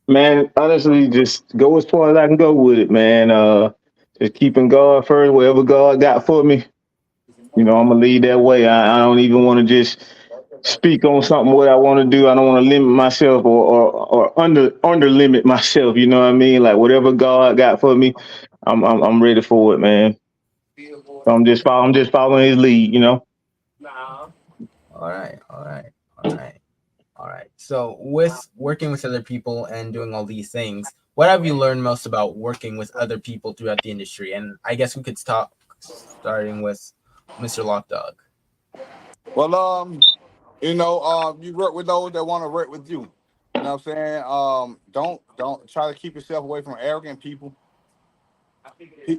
Man, honestly, just go as far as I can go with it, man. Just keeping God first, whatever God got for me. I'm gonna lead that way. I don't even want to just speak on something what I want to do. I don't want to limit myself or under limit myself. You know what I mean? Like whatever God got for me, I'm ready for it, man. So I'm just following His lead. All right. All right. All right. All right. So, with working with other people and doing all these things, what have you learned most about working with other people throughout the industry? And I guess we could start starting with Mr. Lockdog. Well, you work with those that want to work with you. You know what I'm saying? Don't try to keep yourself away from arrogant people.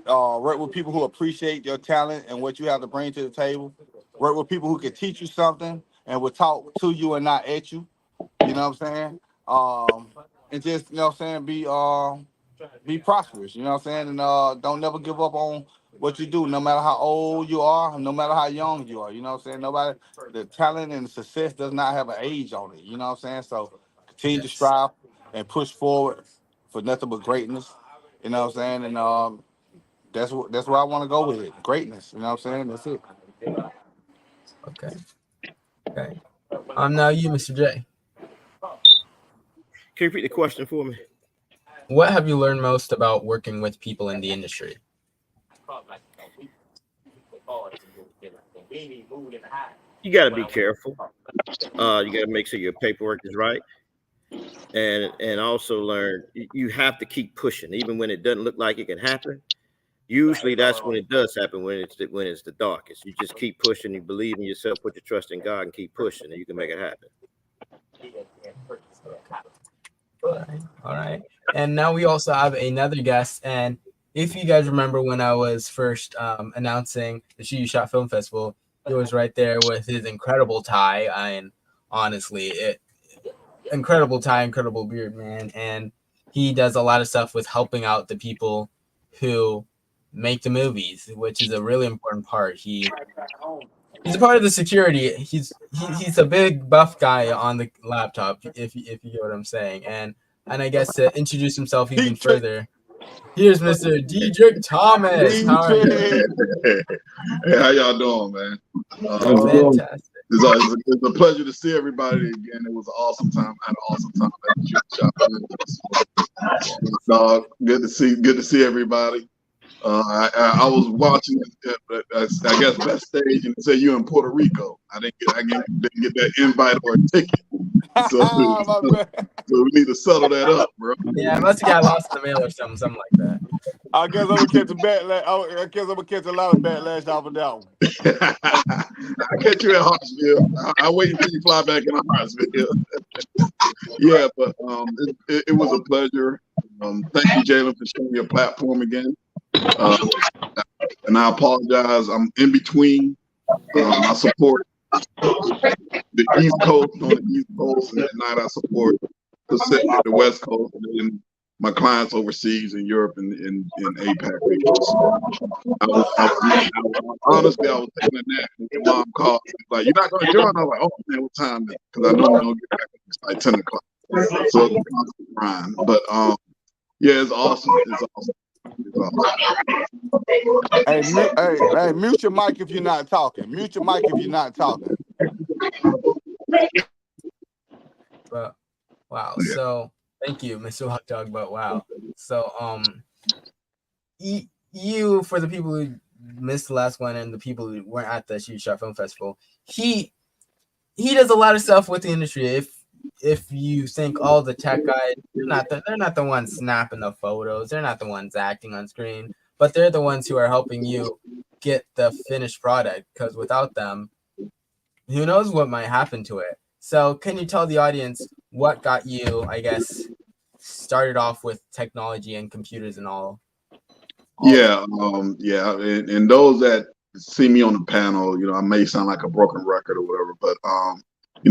Work with people who appreciate your talent and what you have to bring to the table. Work with people who can teach you something and will talk to you and not at you. You know what I'm saying? and just be prosperous. You know what I'm saying, and don't never give up on what you do, no matter how old you are, no matter how young you are. You know what I'm saying. Nobody, the talent and success does not have an age on it. You know what I'm saying. So continue to Yes. strive and push forward for nothing but greatness. You know what I'm saying, and that's where I want to go with it. Greatness. You know what I'm saying. That's it. Okay. Okay. Now you, Mr. J. Can you repeat the question for me? What have you learned most about working with people in the industry? You got to be careful. You got to make sure your paperwork is right, and also learn you have to keep pushing, even when it doesn't look like it can happen. Usually, that's when it does happen. When it's the darkest, you just keep pushing. You believe in yourself, put your trust in God, and keep pushing, and you can make it happen. All right. And now we also have another guest. And if you guys remember when I was first announcing the Shoot You Shot Film Festival, he was right there with his incredible tie. And honestly, incredible tie, incredible beard, man. And he does a lot of stuff with helping out the people who make the movies, which is a really important part. He's a part of the security. He's a big buff guy on the laptop, if you get what I'm saying. And I guess to introduce himself even further, here's Mr. Dedrick Thomas. How are you? Hey, how y'all doing, man? Fantastic. It's a pleasure to see everybody again. It was an awesome time. I had an awesome time at the Shoot Shop. Dog, good to see everybody. I was watching, I guess, best stage, and say you're in Puerto Rico. I didn't get that invite or a ticket, so we need to settle that up, bro. Yeah, I must have got lost in the mail or something like that. I guess I'm gonna catch a backlash. I guess I'm gonna catch a lot of backlash off of that one. I'll catch you at Hartsville. I'll wait until you fly back in Hartsville. Yeah, but it was a pleasure. Thank you, JALEN, for sharing your platform again. And I apologize. I'm in between. I support the East Coast on the East Coast, and at night I support Pacific, the West Coast, and then my clients overseas in Europe and in APAC regions. Honestly, I was taking a nap. And your mom called me, like, "You're not going to join?" I was like, "Oh man, what time?" Because I know I'm going to get back at like 10 o'clock. So it's a constant grind. But yeah, it's awesome. It's awesome. Hey, mute your mic if you're not talking. Mute your mic if you're not talking. But wow, so thank you, Mr. Hot Dog. But wow, so you, for the people who missed the last one and the people who weren't at the Shoot Shot Film Festival, he does a lot of stuff with the industry. If you think all the tech guys, they're not the ones snapping the photos, they're not the ones acting on screen, but they're the ones who are helping you get the finished product, because without them, who knows what might happen to it. So can you tell the audience what got you, I guess, started off with technology and computers and all? Yeah, and those that see me on the panel, I may sound like a broken record or whatever, but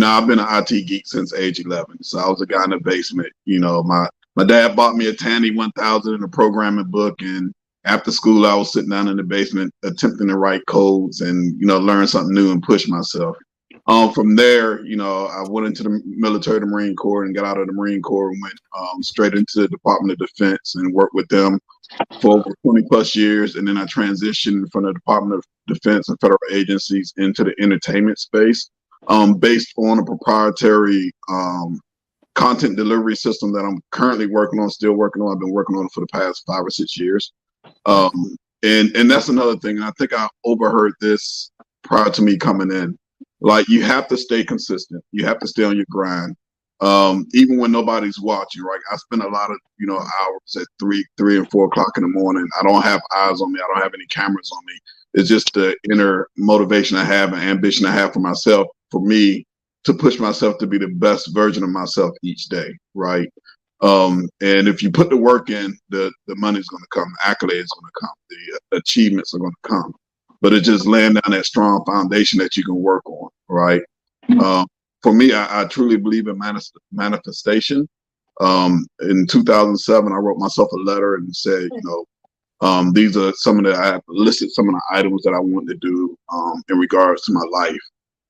I've been an IT geek since age 11. So I was a guy in the basement. My dad bought me a Tandy 1000 and a programming book, and after school I was sitting down in the basement attempting to write codes and learn something new and push myself. From there, I went into the military, the Marine Corps, and got out of the Marine Corps and went straight into the Department of Defense and worked with them for over 20 plus years. And then I transitioned from the Department of Defense and federal agencies into the entertainment space, based on a proprietary content delivery system that I'm currently still working on. I've been working on it for the past 5 or 6 years. And that's another thing. I think I overheard this prior to me coming in. Like, you have to stay consistent. You have to stay on your grind. Even when nobody's watching, right? I spend a lot of, hours at 3 and 4 o'clock in the morning. I don't have eyes on me. I don't have any cameras on me. It's just the inner motivation I have and ambition I have for myself, for me to push myself to be the best version of myself each day, right? And if you put the work in, the money's going to come, the accolades going to come, the achievements are going to come. But it's just laying down that strong foundation that you can work on, right? for me, I truly believe in manifestation. In 2007, I wrote myself a letter and said, these are some of the, I listed some of the items that I wanted to do in regards to my life.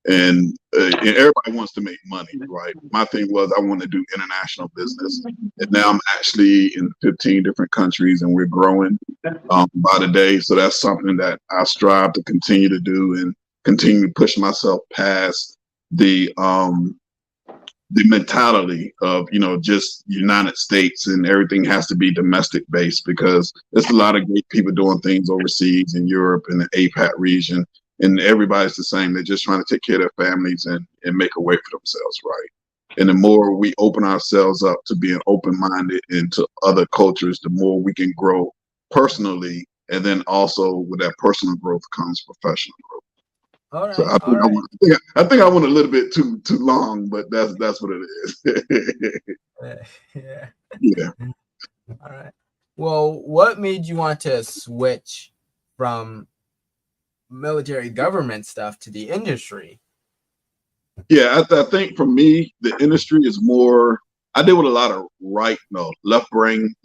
And everybody wants to make money, right? My thing was I wanted to do international business. And now I'm actually in 15 different countries and we're growing by the day. So that's something that I strive to continue to do and continue to push myself past the mentality of, just United States and everything has to be domestic based, because there's a lot of great people doing things overseas in Europe and the APAC region, and everybody's the same. They're just trying to take care of their families and make a way for themselves, right? And the more we open ourselves up to being open-minded into other cultures, the more we can grow personally. And then also with that personal growth comes professional growth. All right. So I think I went a little bit too long, but that's what it is. Yeah. Yeah. All right. Well, what made you want to switch from military government stuff to the industry? Yeah, I think for me, the industry is more. I deal with a lot of left brain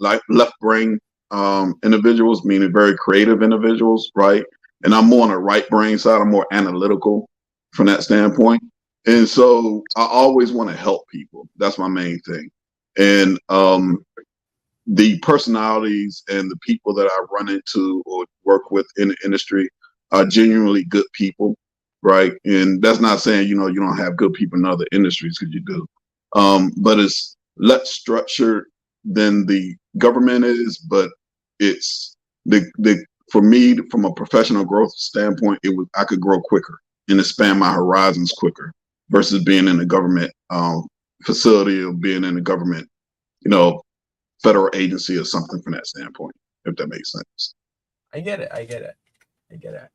individuals, meaning very creative individuals, right? And I'm more on the right brain side. I'm more analytical from that standpoint. And so I always want to help people. That's my main thing. And the personalities and the people that I run into or work with in the industry are genuinely good people, right? And that's not saying, you don't have good people in other industries, because you do. But it's less structured than the government is, but it's for me, from a professional growth standpoint, I could grow quicker and expand my horizons quicker versus being in a government facility or being in a government, federal agency or something from that standpoint, if that makes sense. I get it.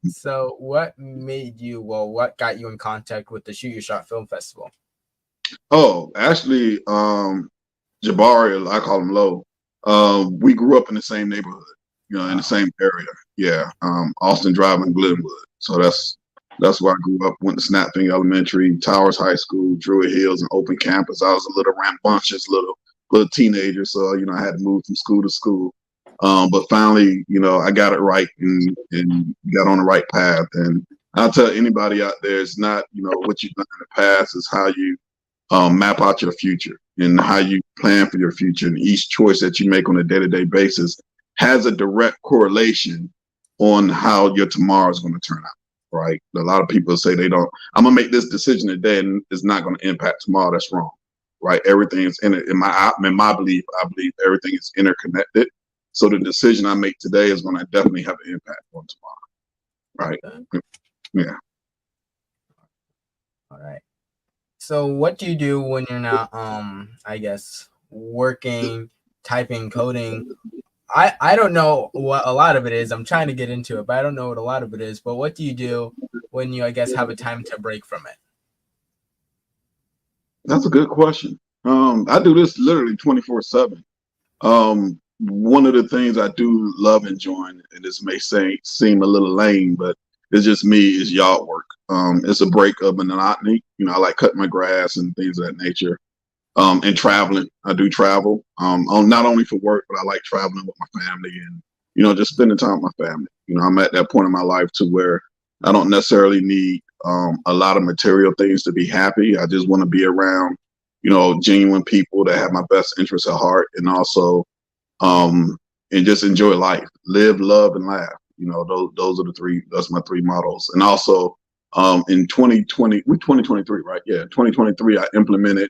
So what what got you in contact with the Shoot Your Shot Film Festival? Oh, actually, Jabari, I call him Low. We grew up in the same neighborhood, in the same area. Yeah. Austin Drive and Glenwood. So that's where I grew up. Went to Snapfing Elementary, Towers High School, Druid Hills, and Open Campus. I was a little rambunctious little teenager. So, I had to move from school to school. But finally, I got it right and got on the right path. And I'll tell anybody out there, it's not, what you've done in the past, is how you map out your future and how you plan for your future. And each choice that you make on a day-to-day basis has a direct correlation on how your tomorrow is going to turn out, right? A lot of people say I'm going to make this decision today and it's not going to impact tomorrow. That's wrong, right? Everything is in my belief, I believe everything is interconnected. So the decision I make today is going to definitely have an impact on tomorrow, right? Yeah. All right. So what do you do when you're not, I guess, working, typing, coding? I don't know what a lot of it is. I'm trying to get into it, but I don't know what a lot of it is. But what do you do when you, I guess, have a time to break from it? That's a good question. I do this literally 24/7. One of the things I do love enjoying, and this may seem a little lame, but it's just me, is yard work. It's a break of monotony. I like cutting my grass and things of that nature. And traveling. I do travel. Not only for work, but I like traveling with my family and, just spending time with my family. I'm at that point in my life to where I don't necessarily need a lot of material things to be happy. I just want to be around, genuine people that have my best interests at heart, and also and just enjoy life, live, love, and laugh. Those are the three. That's my three models. And also in 2023, right? Yeah, 2023, I implemented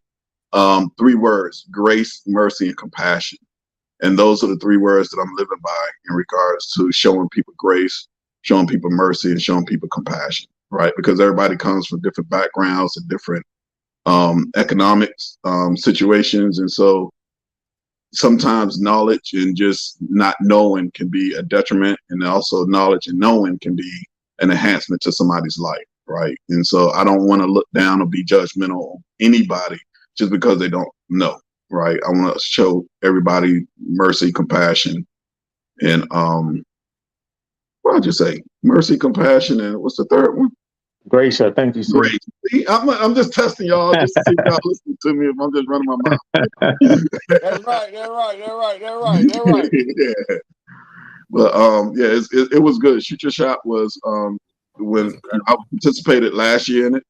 3 words: grace, mercy, and compassion. And those are the 3 words that I'm living by in regards to showing people grace, showing people mercy, and showing people compassion, right? Because everybody comes from different backgrounds and different economics situations. And so sometimes knowledge and just not knowing can be a detriment, and also knowledge and knowing can be an enhancement to somebody's life, right? And so I don't want to look down or be judgmental on anybody just because they don't know, right? I want to show everybody mercy, compassion, and what did you say? Mercy, compassion, and what's the third one? Grace, I think you said. Grace. I'm just testing y'all just to see if y'all listen to me if I'm just running my mouth. That's right. They're right. They're right. They're right. They're right. Yeah. But yeah, it was good. Shoot Your Shot was when I participated last year in it.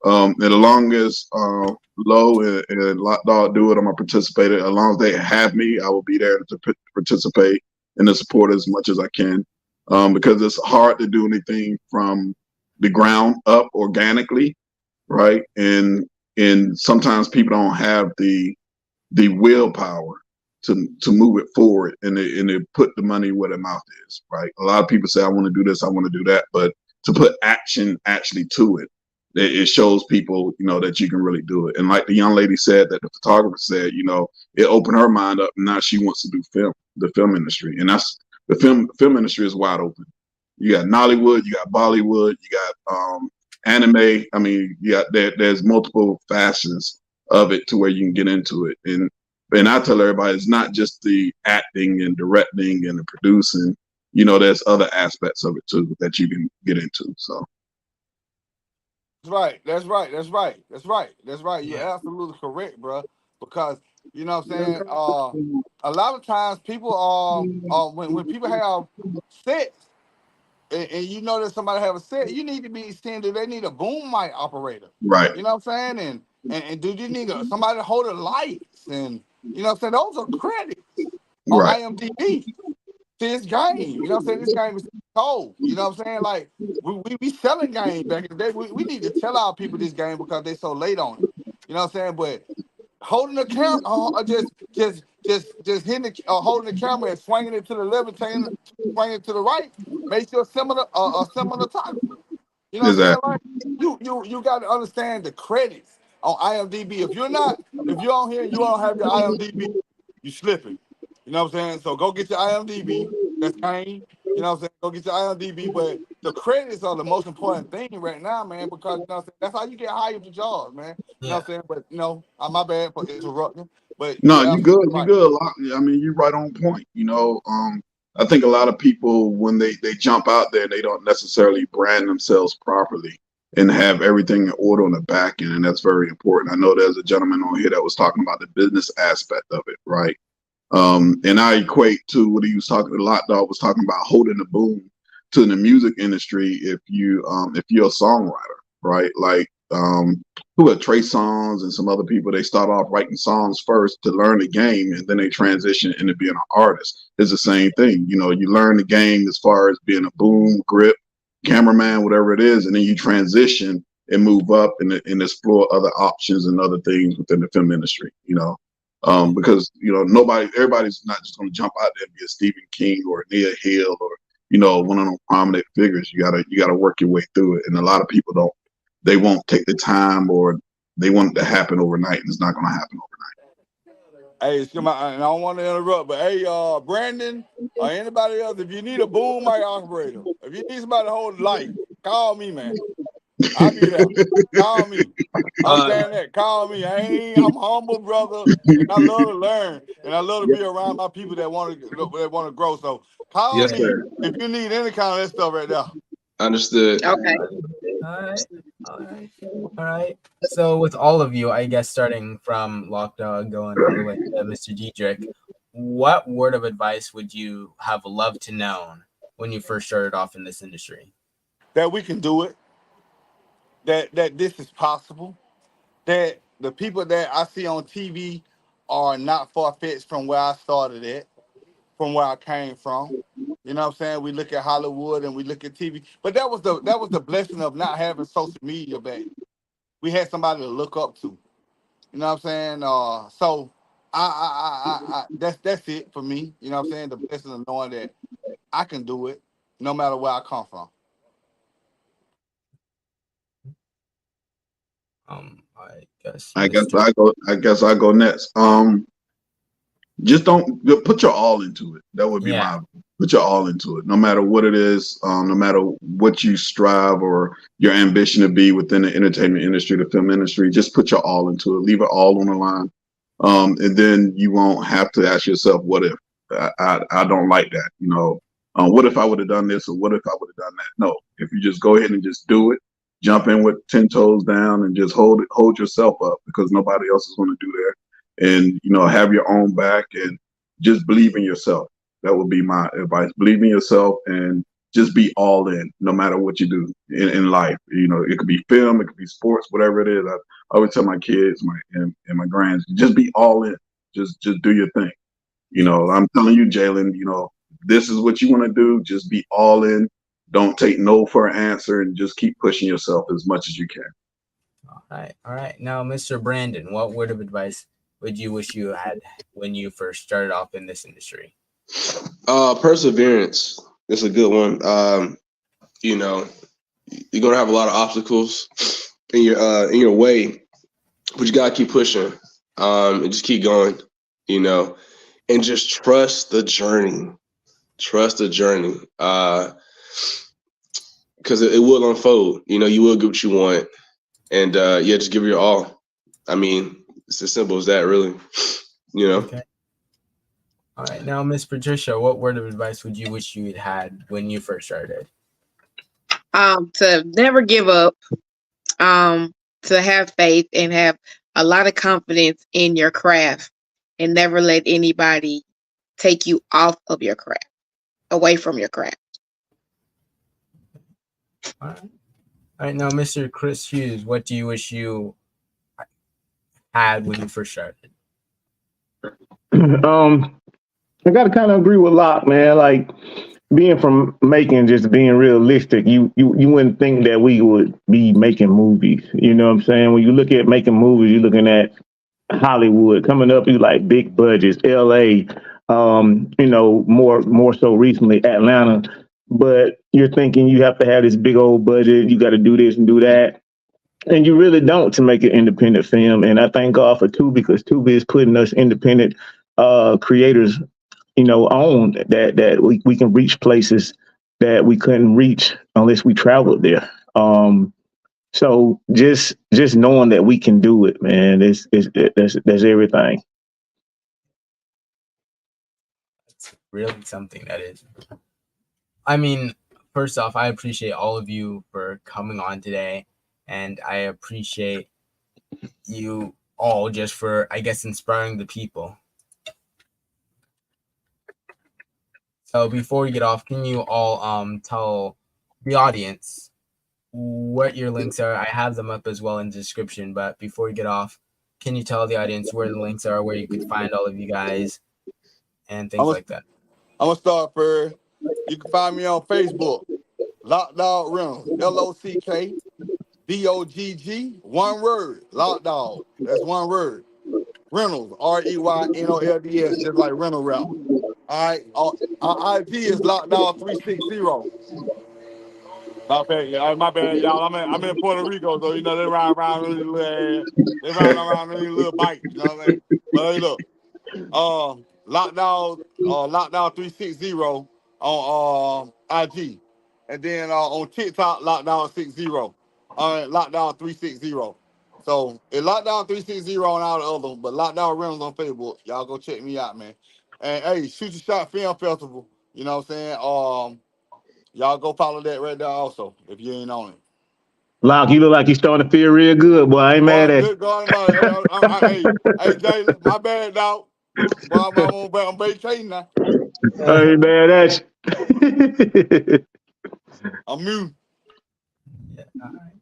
And the longest Low and Lot Dog do it, I'm gonna participate. As long as they have me, I will be there to participate and to support as much as I can. Because it's hard to do anything from the ground up organically, right? And sometimes people don't have the willpower to move it forward and they put the money where their mouth is, right? A lot of people say, I want to do this, I want to do that, but to put action actually to it, it shows people, that you can really do it. And like the young lady said, that the photographer said, it opened her mind up, and now she wants to do the film industry. And that's the film industry is wide open. You got Nollywood, you got Bollywood, you got anime. I mean, there's multiple facets of it to where you can get into it. And I tell everybody, it's not just the acting and directing and the producing. There's other aspects of it too that you can get into. So. That's right. That's right. That's right. That's right. That's right. You're absolutely correct, bro. Because you know what I'm saying. A lot of times people when people have sets and you know that somebody have a set, you need to be saying, do they need a boom mic operator? Right. You know what I'm saying? And do you need somebody to hold the lights? And you know what I'm saying? Those are credits on Right. IMDb. This game, you know what I'm saying? This game is cold. You know what I'm saying? Like we selling game back in the day. We need to tell our people this game because they so late on it. You know what I'm saying? But holding the camera, just hitting holding the camera and swinging it to the left and swinging it to the right makes you a similar cinematographer. You know what I'm saying? Exactly. Like you got to understand the credits on IMDb. If you're on here and you don't have your IMDb, you slipping. You know what I'm saying? So go get your IMDb. That's Kane. You know what I'm saying? Go get your IMDb. But the credits are the most important thing right now, man, because you know what I'm saying? That's how you get hired to jobs, man. You know what I'm saying? But my bad for interrupting. But No, you're you good. absolutely You right. good. I mean, you're right on point. I think a lot of people when they jump out there, they don't necessarily brand themselves properly and have everything in order on the back end, and that's very important. I know there's a gentleman on here that was talking about the business aspect of it, right? And I equate to what he was talking. A lot dog was talking about holding the boom to the music industry. If you're a songwriter, right? Like who are Trey Songz and some other people, they start off writing songs first to learn the game, and then they transition into being an artist. It's the same thing. You learn the game as far as being a boom, grip, cameraman, whatever it is, and then you transition and move up and explore other options and other things within the film industry. Because everybody's not just going to jump out there and be a Stephen King or a Nia Hill or one of those prominent figures. You gotta work your way through it, and a lot of people they won't take the time, or they want it to happen overnight, and it's not going to happen overnight. Hey, and I don't want to interrupt, but hey, Brandon or anybody else, if you need a boom mic operator, if you need somebody to hold the light, call me, man. I'll be there. Call me. I'm saying that. Call me. I'm humble, brother, and I love to learn, and I love to be around my people that want to grow. So call me if you need any kind of that stuff right there. Understood. Okay. All right. So with all of you, I guess starting from Lockdog going all the way to Mr. Diedrich, what word of advice would you have loved to know when you first started off in this industry? That we can do it. That this is possible. That the people that I see on TV are not far-fetched from where I started at, from where I came from. You know what I'm saying? We look at Hollywood and we look at TV, but that was the blessing of not having social media back. We had somebody to look up to. You know what I'm saying? So I that's it for me. You know what I'm saying? The blessing of knowing that I can do it, no matter where I come from. I guess I guess I go next. Just don't put your all into it. That would be put your all into it, no matter what it is, no matter what you strive or your ambition to be within the entertainment industry, the film industry. Just put your all into it. Leave it all on the line, and then you won't have to ask yourself, "What if?" I don't like that. What if I would have done this, or what if I would have done that? No, if you just go ahead and just do it, jump in with 10 toes down and just hold yourself up, because nobody else is going to do that. And, you know, have your own back and just believe in yourself. That would be my advice. Believe in yourself and just be all in, no matter what you do in life. You know, it could be film, it could be sports, whatever it is. I always tell my kids, and my grands, just be all in. Just do your thing. You know, I'm telling you, Jalen, you know, this is what you want to do. Just be all in. Don't take no for an answer, and just keep pushing yourself as much as you can. All right. All right. Now, Mr. Brandon, what word of advice would you wish you had when you first started off in this industry? Perseverance. That's a good one. You know, you're gonna have a lot of obstacles in your way, but you gotta keep pushing. And just keep going. You know, and just trust the journey. Trust the journey. Because it will unfold. You know, you will get what you want, and yeah, just give it your all. I mean, it's as simple as that, really. You know. Okay. All right. Now, Miss Patricia, what word of advice would you wish you had when you first started? To never give up, to have faith and have a lot of confidence in your craft, and never let anybody take you off of your craft, away from your craft. All right. All right. Now, Mr. Chris Hughes, what do you wish you had when you first started? I gotta kind of agree with Locke, man. Like being from Macon, just being realistic, you wouldn't think that we would be making movies. You know what I'm saying? When you look at making movies, you're looking at Hollywood coming up. You like big budgets, L.A. You know, more so recently Atlanta. But you're thinking you have to have this big old budget. You got to do this and do that. And you really don't to make an independent film. And I thank God for Tubi, because Tubi is putting us independent creators, you know, on that we can reach places that we couldn't reach unless we traveled there. So just knowing that we can do it, man, that's everything. It's really something that is. I mean, first off, I appreciate all of you for coming on today, and I appreciate you all just for, I guess, inspiring the people. So before we get off, can you all tell the audience what your links are? I have them up as well in the description, but before we get off, can you tell the audience where the links are, where you could find all of you guys and things like that? I'm gonna start first. You can find me on Facebook, Lockdog Reynolds, LOCKDOGG, one word, Lockdog. That's one word. Reynolds, REYNOLDS, just like rental rap. All right, our IP is Lockdog 360. My bad, yeah, my bad, y'all. I'm in Puerto Rico, so you know they ride around with these little, they ride around with these little bikes. You know what I mean? But hey, look, Lockdown 360 on IG, and then on TikTok Lockdown 60. Lockdown 360. So it's Lockdown 360 on all the others, but Lockdown Reynolds on Facebook. Y'all go check me out, man. And hey, Shoot Your Shot Film Festival. You know what I'm saying? Y'all go follow that right there also if you ain't on it. Locke, you look like you starting to feel real good, boy. I ain't mad at you. Good God, hey, Jay, my bad, dog. Well, I'm vacating now. I ain't mad at you. I'm mute. Yeah, all right.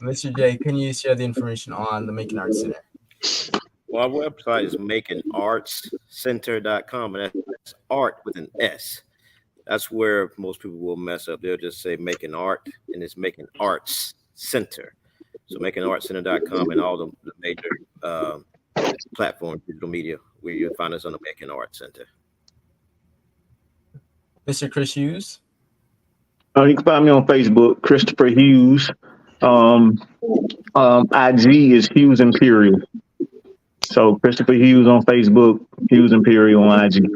Mr. J, can you share the information on the Making Arts Center? Well, our website is makingartscenter.com, and that's art with an S. That's where most people will mess up. They'll just say Making Art, and it's Making Arts Center. So makingartscenter.com and all the major platforms, digital media, where you'll find us on the Making Arts Center. Mr. Chris Hughes? You can find me on Facebook, Christopher Hughes. IG is Hughes Imperial. So Christopher Hughes on Facebook, Hughes Imperial on IG.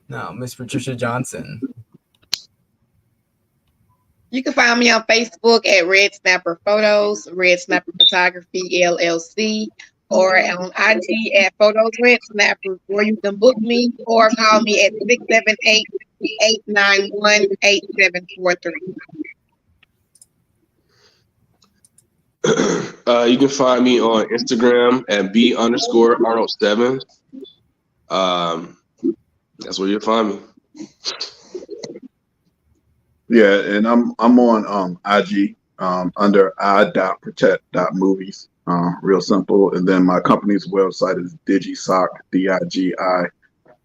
Now, Miss Patricia Johnson. You can find me on Facebook at Red Snapper Photos, Red Snapper Photography LLC, or on IG at Photos Red Snapper, where you can book me or call me at 678-891-8743. You can find me on Instagram at B_Arnold7. That's where you'll find me. Yeah, and I'm on IG under I.protect.movies. Real simple. And then my company's website is digisoc,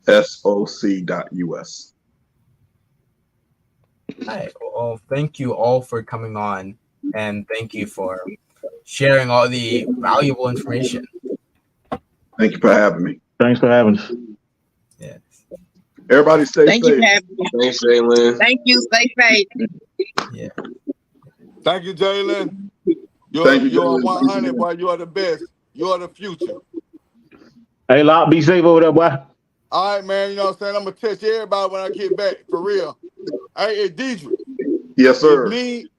DIGISOC.US. Hi. Well, thank you all for coming on, and thank you for sharing all the valuable information. Thank you for having me. Thanks for having us. Yes. Everybody stay Thank you safe. for having me. Thanks, Jalen. Thank you. Stay safe. Yeah. Thank you, Jalen. Thank you, You are Jalen. 100, boy. You are the best. You are the future. Hey, Lock, be safe over there, boy. All right, man. You know what I'm saying? I'm gonna text everybody when I get back, for real. Hey, Deidre. Yes, sir.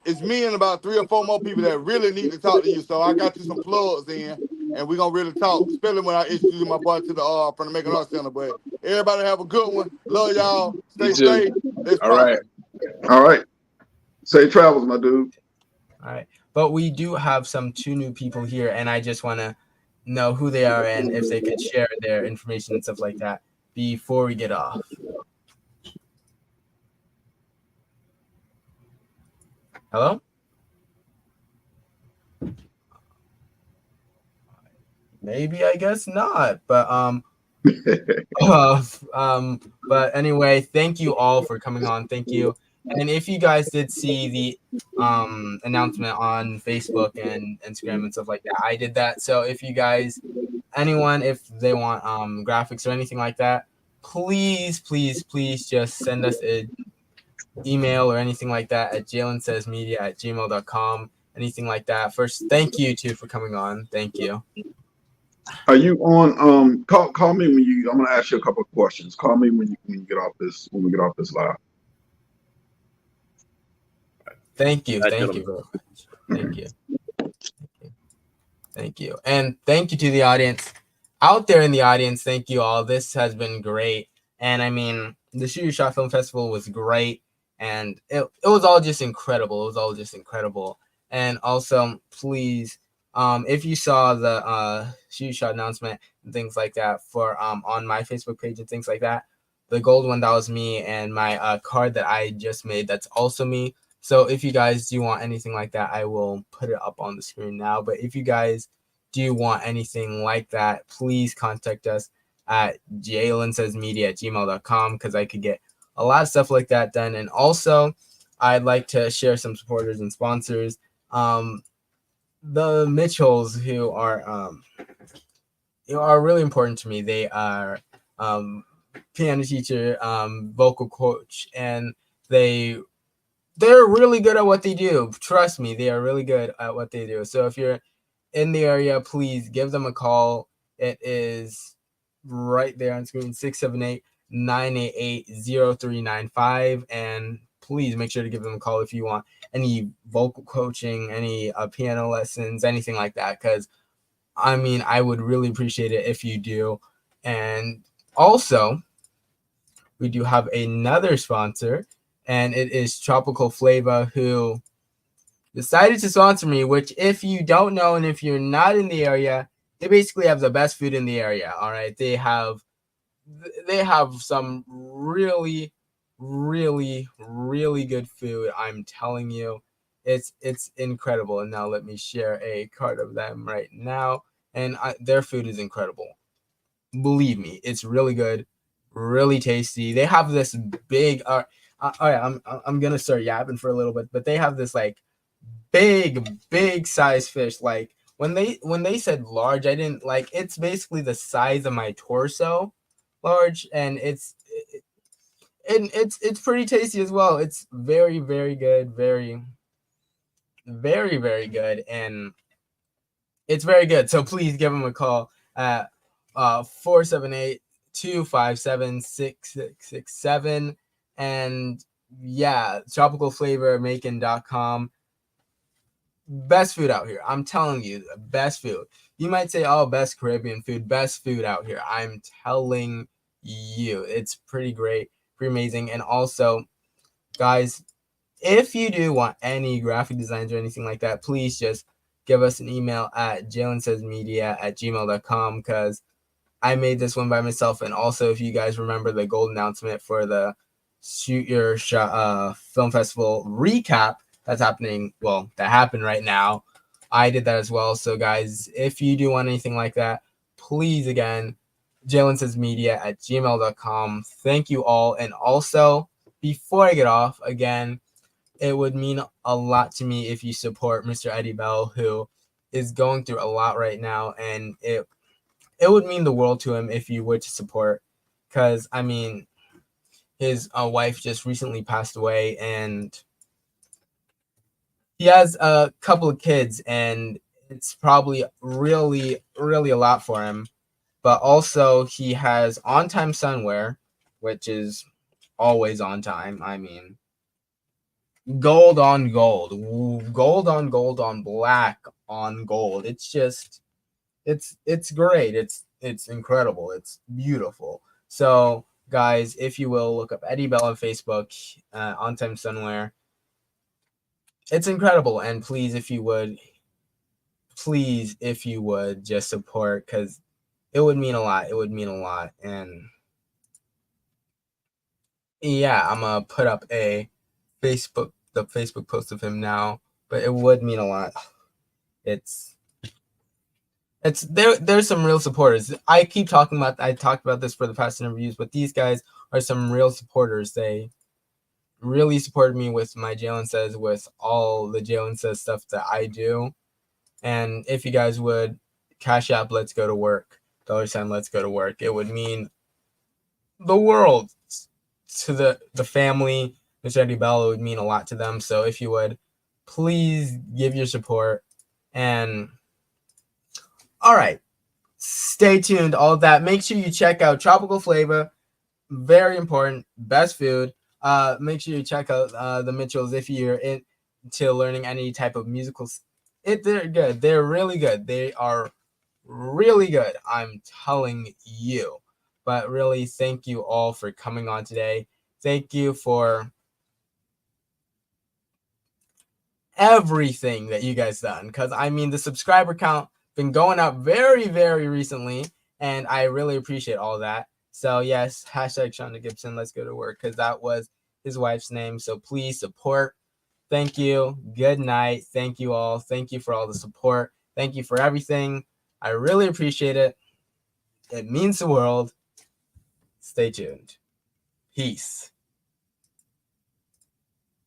It's me and about 3 or 4 more people that really need to talk to you. So I got you some plugs in, and we're gonna really talk, especially when I introduce my boy to the from the Making Art Center. But everybody have a good one. Love y'all. Stay You too. safe. Let's All right. prosper. All right. Safe travels, my dude. All right. But we do have 2 new people here, and I just want to know who they are and if they could share their information and stuff like that before we get off. Hello? Maybe, I guess not. But but anyway, thank you all for coming on. Thank you. And if you guys did see the announcement on Facebook and Instagram and stuff like that, I did that. So if you guys, anyone, if they want graphics or anything like that, please just send us an email or anything like that at jalensaysmedia@gmail.com. Anything like that. First, thank you too for coming on. Thank you. Are you on? Call me when you. I'm gonna ask you a couple of questions. Call me when you get off this. When we get off this live. Thank you. Hi, Thank you gentlemen. very much. Thank you. Thank you. And thank you to the audience out there in the audience. Thank you all. This has been great. And I mean, the Shoot Your Shot Film Festival was great. And it was all just incredible. It was all just incredible. And also, please, if you saw the Shoot Your Shot announcement and things like that for on my Facebook page and things like that, the gold one, that was me. And my card that I just made, that's also me. So if you guys do want anything like that, I will put it up on the screen now. But if you guys do want anything like that, please contact us at jalensaysmedia@gmail.com because I could get a lot of stuff like that done. And also, I'd like to share some supporters and sponsors. The Mitchells, who are really important to me. They are piano teacher, vocal coach, and they're really good at what they do. Trust me, they are really good at what they do. So if you're in the area, please give them a call. It is right there on screen, 678-988-0395. And please make sure to give them a call if you want any vocal coaching, any piano lessons, anything like that. Because, I mean, I would really appreciate it if you do. And also, we do have another sponsor, and it is Tropical Flavor, who decided to sponsor me, which if you don't know and if you're not in the area, they basically have the best food in the area. All right. They have some really, really, really good food. I'm telling you, it's incredible. And now let me share a card of them right now. And their food is incredible. Believe me, it's really good, really tasty. They have this big all right, I'm gonna start yapping for a little bit, but they have this like big size fish. Like when they said large, I didn't like, it's basically the size of my torso large, and it's pretty tasty as well. It's very, very good, very, very, very good, and it's very good. So please give them a call at 478-257-6667. And yeah, tropicalflavormaking.com. Best food out here. I'm telling you, best food. You might say, oh, best Caribbean food, best food out here. I'm telling you, it's pretty great, pretty amazing. And also, guys, if you do want any graphic designs or anything like that, please just give us an email at jalensaysmedia@gmail.com, because I made this one by myself. And also, if you guys remember the gold announcement for the Shoot Your Shot Film Festival recap that's happening, well, that happened right now, I did that as well. So guys, if you do want anything like that, please, again, jalensaysmedia@gmail.com. Thank you all. And also, before I get off, again, it would mean a lot to me if you support Mr. Eddie Bell, who is going through a lot right now, and it would mean the world to him if you were to support, because I mean, his wife just recently passed away, and he has a couple of kids, and it's probably really, really a lot for him. But also, he has on-time sunwear, which is always on time. I mean, gold on gold, gold on gold on black on gold. It's just, it's great. It's incredible. It's beautiful. So guys, if you will, look up Eddie Bell on Facebook, On Time Sunwear. It's incredible. And please, if you would, just support, because it would mean a lot. It would mean a lot. And yeah, I'm gonna put up the Facebook post of him now, but it would mean a lot. It's there's some real supporters. I talked about this for the past interviews, but these guys are some real supporters. They really supported me with my Jalen Says, with all the Jalen Says stuff that I do. And if you guys would Cash App Let's Go to Work, $, Let's Go to Work, it would mean the world to the family. Mr. Eddie Bell, it would mean a lot to them. So if you would, please give your support. And all right, stay tuned. All of that. Make sure you check out Tropical Flavor. Very important. Best food. Make sure you check out the Mitchells if you're into learning any type of musical. They're good. They're really good. They are really good. I'm telling you. But really, thank you all for coming on today. Thank you for everything that you guys done, because I mean, the subscriber count been going up very, very recently, and I really appreciate all that. So yes, hashtag Shonda Gibson, let's go to work, because that was his wife's name. So please support. Thank you. Good night. Thank you all. Thank you for all the support. Thank you for everything. I really appreciate it. It means the world. Stay tuned. Peace.